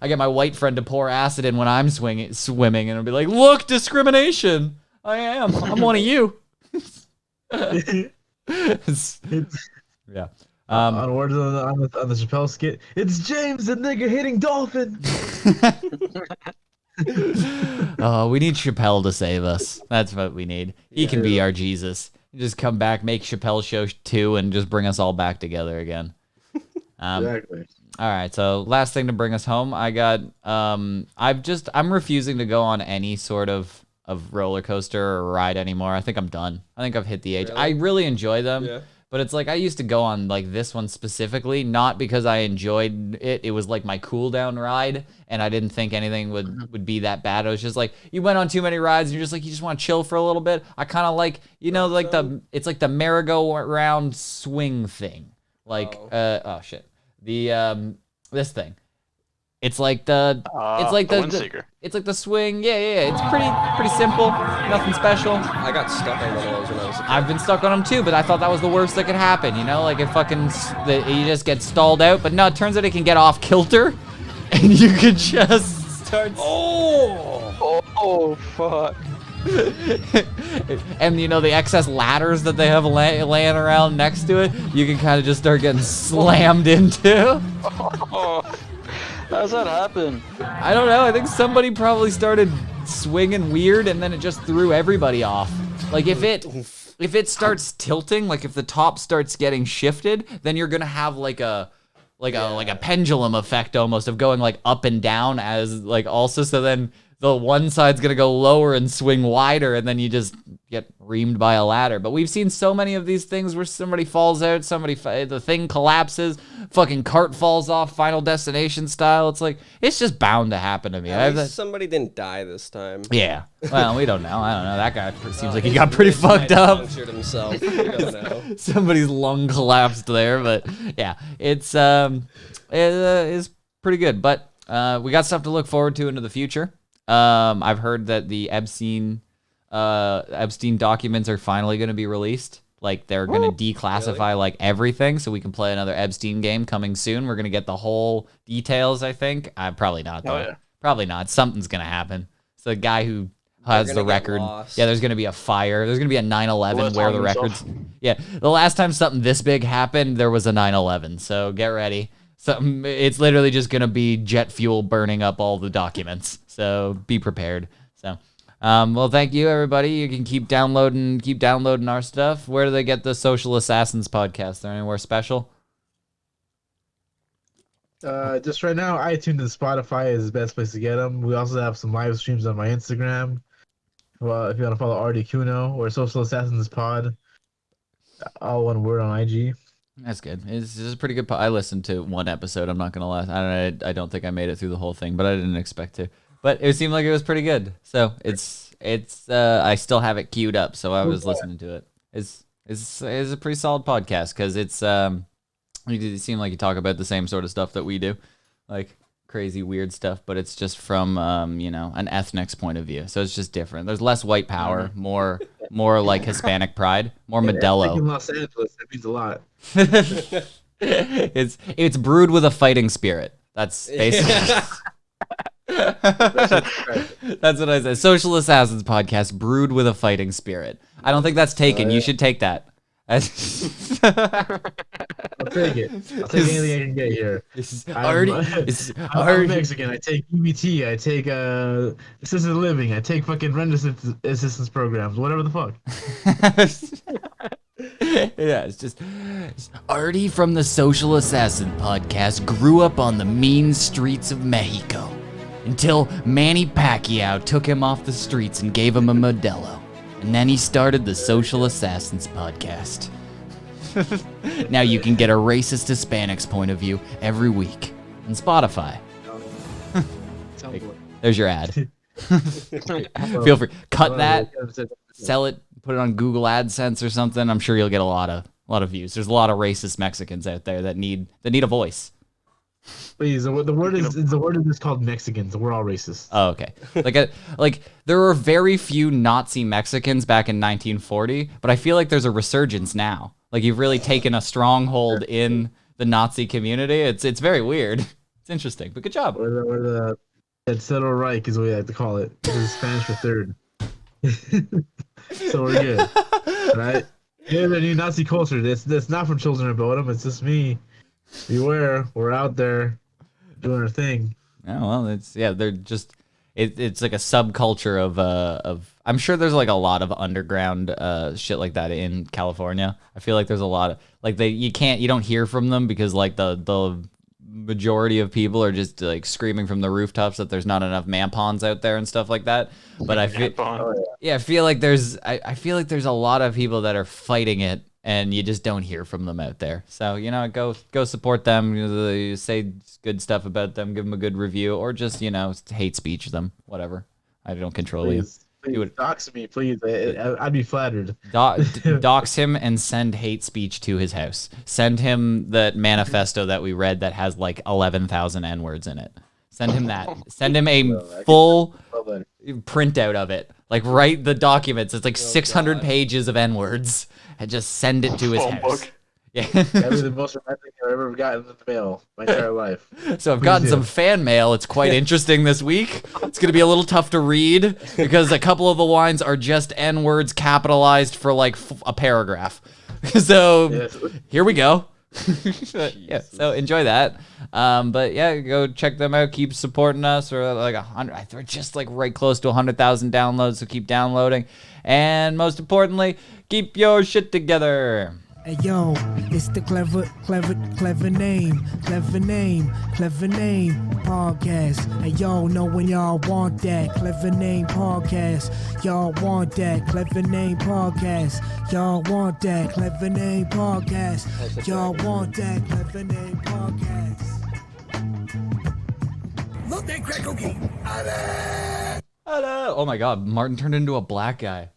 I get my white friend to pour acid in when I'm swimming, and it'll be like, look, discrimination. I'm one of you. Yeah. On words on the Chappelle skit, it's James the nigga hitting dolphin. Oh, we need Chappelle to save us. That's what we need. He can be our Jesus. Just come back, make Chappelle Show 2, and just bring us all back together again. Exactly. All right, so last thing to bring us home, I got. I'm refusing to go on any sort of roller coaster or ride anymore. I think I'm done. I think I've hit the age. Really? I really enjoy them. Yeah. But it's like I used to go on like this one specifically, not because I enjoyed it. It was like my cool down ride, and I didn't think anything would be that bad. It was just like you went on too many rides, and you're just like you just want to chill for a little bit. I kind of like it's like the merry-go-round swing thing. Like this thing. It's like the Windseeker. It's like the swing. Yeah. It's pretty simple. Nothing special. I got stuck on one of those when I was a kid. I've been stuck on them too, but I thought that was the worst that could happen. You know, like you just get stalled out. But no, it turns out it can get off kilter. and you could just start. Oh, fuck. And you know the excess ladders that they have laying around next to it, you can kind of just start getting slammed into. Oh, how's that happen? I don't know. I think somebody probably started swinging weird, and then it just threw everybody off. Like if it starts tilting, like if the top starts getting shifted, then you're gonna have like a pendulum effect almost of going like up and down as like also. So then the one side's gonna go lower and swing wider, and then you just get reamed by a ladder. But we've seen so many of these things where somebody falls out, the thing collapses, fucking cart falls off, Final Destination style. It's like, it's just bound to happen to me. At least somebody didn't die this time. Yeah. Well, we don't know. I don't know. That guy seems like he got pretty fucked up. Punctured himself. We don't know. Somebody's lung collapsed there, but yeah, it's pretty good. But we got stuff to look forward to into the future. I've heard that the Epstein documents are finally going to be released. Like they're going to declassify like everything, so we can play another Epstein game coming soon. We're going to get the whole details. I think. Probably not. Though. Oh, yeah. Probably not. Something's going to happen. It's the guy who has the record. Yeah, there's going to be a fire. There's going to be a 9/11 where the records. Yeah, the last time something this big happened, there was a 9/11. So get ready. It's literally just going to be jet fuel burning up all the documents. So be prepared. So, well, thank you, everybody. You can keep downloading our stuff. Where do they get the Social Assassins podcast? Are there anywhere special? Just right now, iTunes and Spotify is the best place to get them. We also have some live streams on my Instagram. Well, if you want to follow Artty Kuno or Social Assassins Pod, all one word on IG. That's good. It's a pretty good. I listened to one episode. I'm not gonna lie. I don't think I made it through the whole thing, but I didn't expect to. But it seemed like it was pretty good. So it's. I still have it queued up, so I was listening to it. It's a pretty solid podcast because it's. You seem like you talk about the same sort of stuff that we do, like crazy weird stuff, but it's just from an ethnic's point of view. So it's just different. There's less white power, more like Hispanic pride, more Modelo. In Los Angeles, that means a lot. It's brewed with a fighting spirit. That's basically. That's what I said. Social Assassins podcast brewed with a fighting spirit. I don't think that's taken. You should take that. I'll take it. I'll take anything I can get here. I'm Mexican. I take EBT. I take assisted living. I take fucking rent assistance programs. Whatever the fuck. Yeah, it's Artty from the Social Assassin podcast grew up on the mean streets of Mexico until Manny Pacquiao took him off the streets and gave him a Modelo. And then he started the Social Assassins podcast. Now you can get a racist Hispanic's point of view every week on Spotify. There's your ad. Feel free. Cut that, sell it, put it on Google AdSense or something. I'm sure you'll get a lot of views. There's a lot of racist Mexicans out there that need a voice. Please, the word is called Mexicans. We're all racist. Oh, okay. Like there were very few Nazi Mexicans back in 1940, but I feel like there's a resurgence now. Like you've really taken a stronghold in the Nazi community. It's very weird. It's interesting, but good job. We're the Tercero Reich is what we like to call it. This is Spanish for third. So we're good, right? Yeah, the new Nazi culture. That's not for children of Bodom. It's just me. Beware, we're out there doing our thing. Yeah, well, they're just it's like a subculture of I'm sure there's like a lot of underground shit like that in California. I feel like there's a lot of like you don't hear from them because like the majority of people are just like screaming from the rooftops that there's not enough mampons out there and stuff like that. But I feel I feel like there's a lot of people that are fighting it. And you just don't hear from them out there. So, go support them, say good stuff about them, give them a good review, or just, hate speech them, whatever. I don't control you. Please dox me, please. I'd be flattered. Dox him and send hate speech to his house. Send him the manifesto that we read that has like 11,000 N-words in it. Send him that. Send him a full printout of it. Like, write the documents. It's like 600 pages of N-words. And just send it to his house. Yeah. That'd be the most romantic thing I've ever gotten in the mail my entire life. So I've gotten Please some do. fan mail. It's quite interesting this week. It's going to be a little tough to read because a couple of the lines are just N words capitalized for like a paragraph. So Yes. here we go. Yeah, so enjoy that. But yeah, go check them out. Keep supporting us. Or like 100. They're just like right close to 100,000 downloads. So keep downloading. And most importantly, keep your shit together. Hey yo, it's the clever name podcast. Hey yo, know when y'all want that clever name podcast. Y'all want that clever name podcast. Y'all want that clever name podcast. Y'all want that clever name podcast. Look, that crack cookie. Oh my God, Martin turned into a black guy.